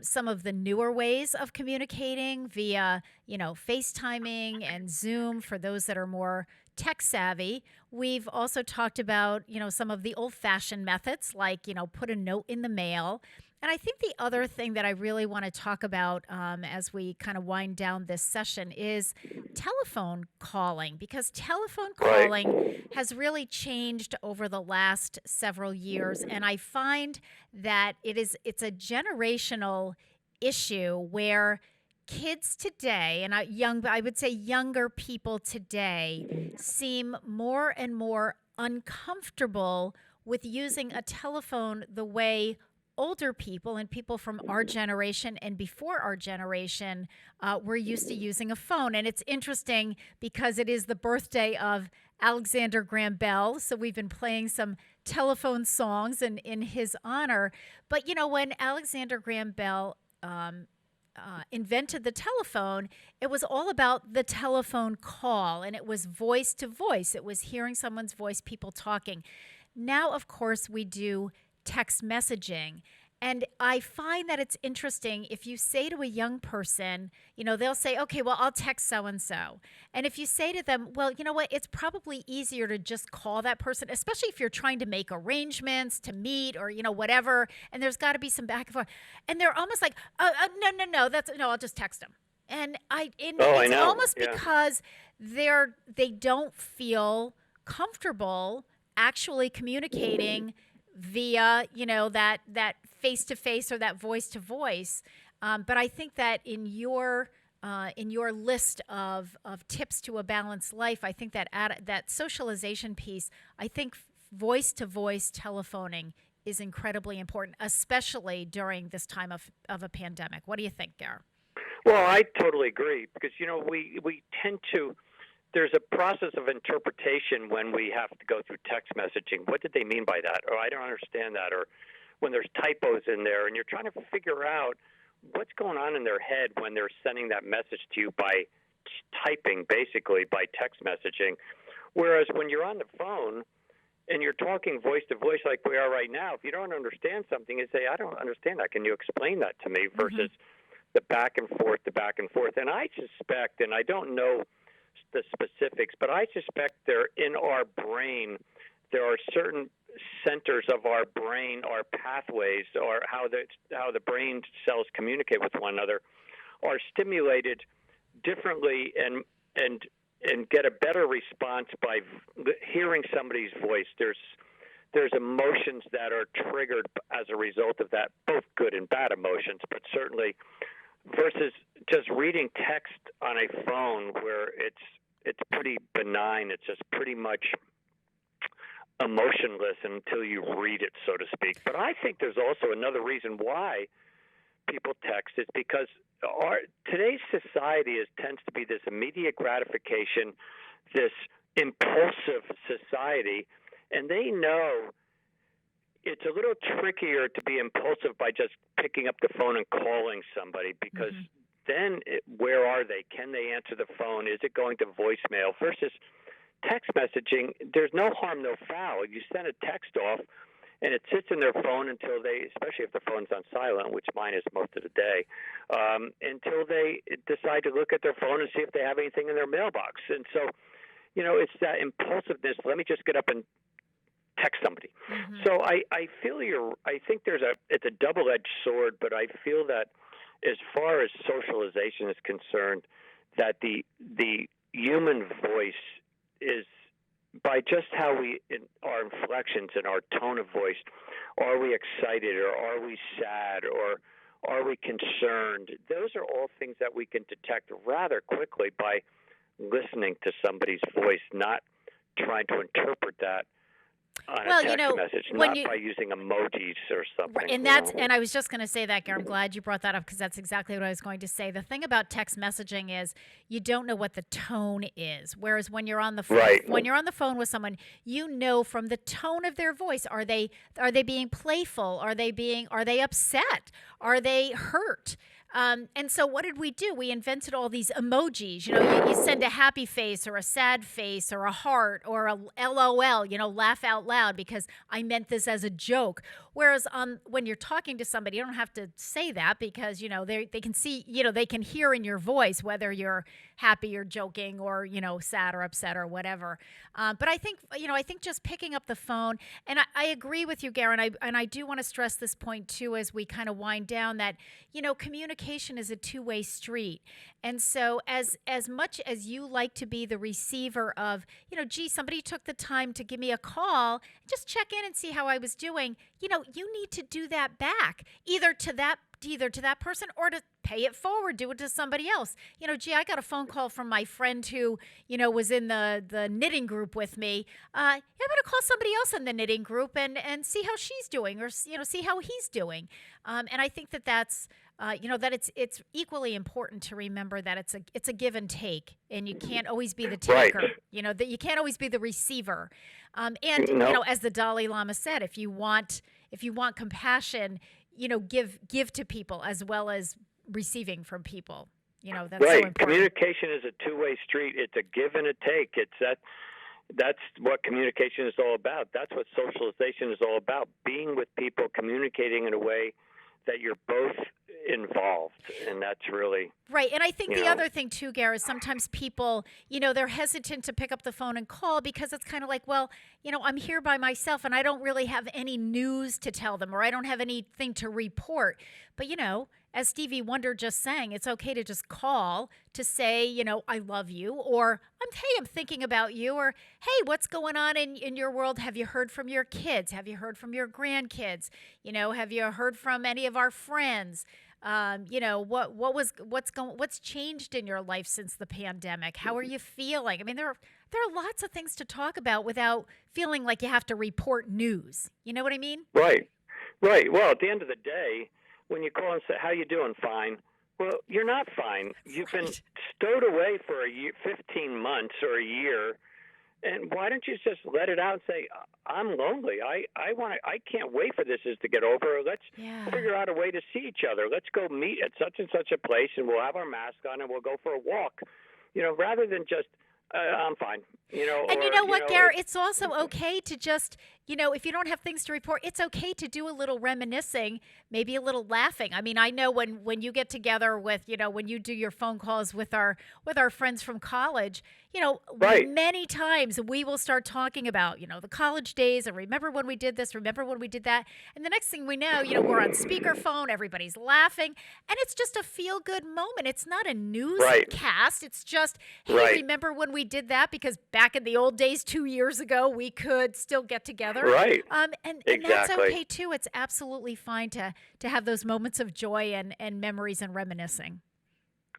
some of the newer ways of communicating via, FaceTiming and Zoom for those that are more tech savvy. We've also talked about, some of the old-fashioned methods like, put a note in the mail. And I think the other thing that I really want to talk about as we kind of wind down this session is telephone calling, because telephone calling has really changed over the last several years. And I find that it's a generational issue where kids today, and I would say younger people today, seem more and more uncomfortable with using a telephone the way older people and people from our generation and before our generation were used to using a phone. And it's interesting because it is the birthday of Alexander Graham Bell, so we've been playing some telephone songs in his honor. But, when Alexander Graham Bell invented the telephone, it was all about the telephone call, and it was voice to voice. It was hearing someone's voice, people talking. Now, of course, we do text messaging. And I find that it's interesting if you say to a young person, they'll say, okay, well, I'll text so-and-so. And if you say to them, well, you know what, it's probably easier to just call that person, especially if you're trying to make arrangements to meet or, whatever, and there's got to be some back and forth. And they're almost like, no, I'll just text them. And it's almost because they don't feel comfortable actually communicating via, that face-to-face or that voice-to-voice. But I think that in your list of tips to a balanced life, I think that socialization piece, I think voice-to-voice telephoning is incredibly important, especially during this time of a pandemic. What do you think, Gar? Well, I totally agree because, we tend to – there's a process of interpretation when we have to go through text messaging. What did they mean by that? Or I don't understand that. Or when there's typos in there and you're trying to figure out what's going on in their head when they're sending that message to you by typing, basically by text messaging. Whereas when you're on the phone and you're talking voice to voice like we are right now, if you don't understand something, you say, I don't understand that. Can you explain that to me? Versus the back and forth. And I suspect, and I don't know the specifics, but I suspect there in our brain, there are certain centers of our brain, our pathways, or how the brain cells communicate with one another, are stimulated differently and get a better response by hearing somebody's voice. There's emotions that are triggered as a result of that, both good and bad emotions, but certainly versus just reading text on a phone where it's pretty benign. It's just pretty much emotionless until you read it, so to speak. But I think there's also another reason why people text is because today's society tends to be this immediate gratification, this impulsive society, and they know it's a little trickier to be impulsive by just picking up the phone and calling somebody because then where are they? Can they answer the phone? Is it going to voicemail? Versus text messaging, there's no harm, no foul. You send a text off, and it sits in their phone until they, especially if the phone's on silent, which mine is most of the day, until they decide to look at their phone and see if they have anything in their mailbox. And so, it's that impulsiveness. Let me just get up and text somebody. Mm-hmm. So I feel I think it's a double-edged sword, but I feel that as far as socialization is concerned, that the human voice is, by just how our inflections and our tone of voice, are we excited or are we sad or are we concerned? Those are all things that we can detect rather quickly by listening to somebody's voice, not trying to interpret that on a text message, not by using emojis or something. And I was just going to say that, Gary. I'm glad you brought that up because that's exactly what I was going to say. The thing about text messaging is you don't know what the tone is. Whereas when you're on the phone, when you're on the phone with someone, you know from the tone of their voice, are they being playful? Are they upset? Are they hurt? And so what did we do? We invented all these emojis. You send a happy face or a sad face or a heart or a LOL, laugh out loud because I meant this as a joke. Whereas when you're talking to somebody, you don't have to say that because, they can see, they can hear in your voice whether you're happy or joking or, sad or upset or whatever. But I think just picking up the phone, and I agree with you, Garen, and I do want to stress this point too as we kind of wind down that, communication is a two-way street. And so as much as you like to be the receiver of, somebody took the time to give me a call, just check in and see how I was doing, you need to do that back, either to that person or to pay it forward, do it to somebody else. I got a phone call from my friend who, was in the knitting group with me. I'm going to call somebody else in the knitting group and see how she's doing or, see how he's doing. And I think that's, that it's equally important to remember that it's a give and take, and you can't always be the taker. Right. That you can't always be the receiver. As the Dalai Lama said, if you want compassion, give to people as well as receiving from people. That's right. So important. Communication is a two-way street. It's a give and a take. That's what communication is all about. That's what socialization is all about. Being with people, communicating in a way that you're both involved, and that's really right. And I think the other thing too, Gary, is sometimes people, they're hesitant to pick up the phone and call because it's kind of like, well, I'm here by myself and I don't really have any news to tell them, or I don't have anything to report. But as Stevie Wonder just sang, it's okay to just call to say, I love you, or I'm thinking about you, or hey, what's going on in your world? Have you heard from your kids? Have you heard from your grandkids? Have you heard from any of our friends? What's changed in your life since the pandemic? How are you feeling? I mean, there are lots of things to talk about without feeling like you have to report news. You know what I mean? Right. Well, at the end of the day, when you call and say, how you doing? Fine. Well, you're not fine. You've been stowed away for 15 months or a year. And why don't you just let it out and say, I'm lonely. I can't wait for this to get over. Let's figure out a way to see each other. Let's go meet at such and such a place, and we'll have our mask on, and we'll go for a walk. Rather than just, I'm fine. And you know what, Garrett? It's also okay to just, if you don't have things to report, it's okay to do a little reminiscing, maybe a little laughing. I mean, I know when you get together with, when you do your phone calls with our friends from college, many times we will start talking about, the college days and remember when we did this, remember when we did that. And the next thing we know, we're on speakerphone, everybody's laughing, and it's just a feel-good moment. It's not a newscast. It's just, hey, remember when we did that? Because back in the old days, 2 years ago, we could still get together. Right. And that's okay, too. It's absolutely fine to have those moments of joy and memories and reminiscing.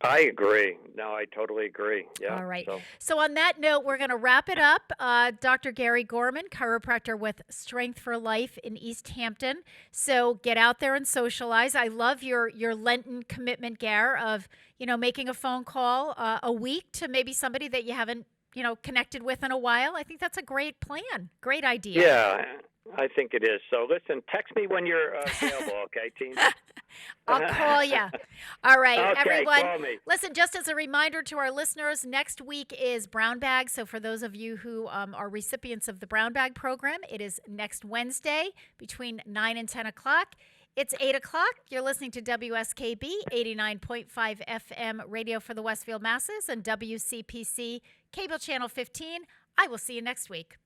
I agree. No, I totally agree. Yeah. All right. So on that note, we're going to wrap it up. Dr. Gary Gorman, chiropractor with Strength for Life in East Hampton. So get out there and socialize. I love your Lenten commitment, Gare, of, making a phone call a week to maybe somebody that you haven't, connected with in a while. I think that's a great plan. Great idea. Yeah. I think it is. So listen, text me when you're available, okay, Tina? I'll call you. All right, Okay, everyone. call me. Listen, just as a reminder to our listeners, next week is Brown Bag. So for those of you who are recipients of the Brown Bag program, it is next Wednesday between 9 and 10 o'clock. It's 8 o'clock. You're listening to WSKB 89.5 FM radio for the Westfield masses and WCPC cable channel 15. I will see you next week.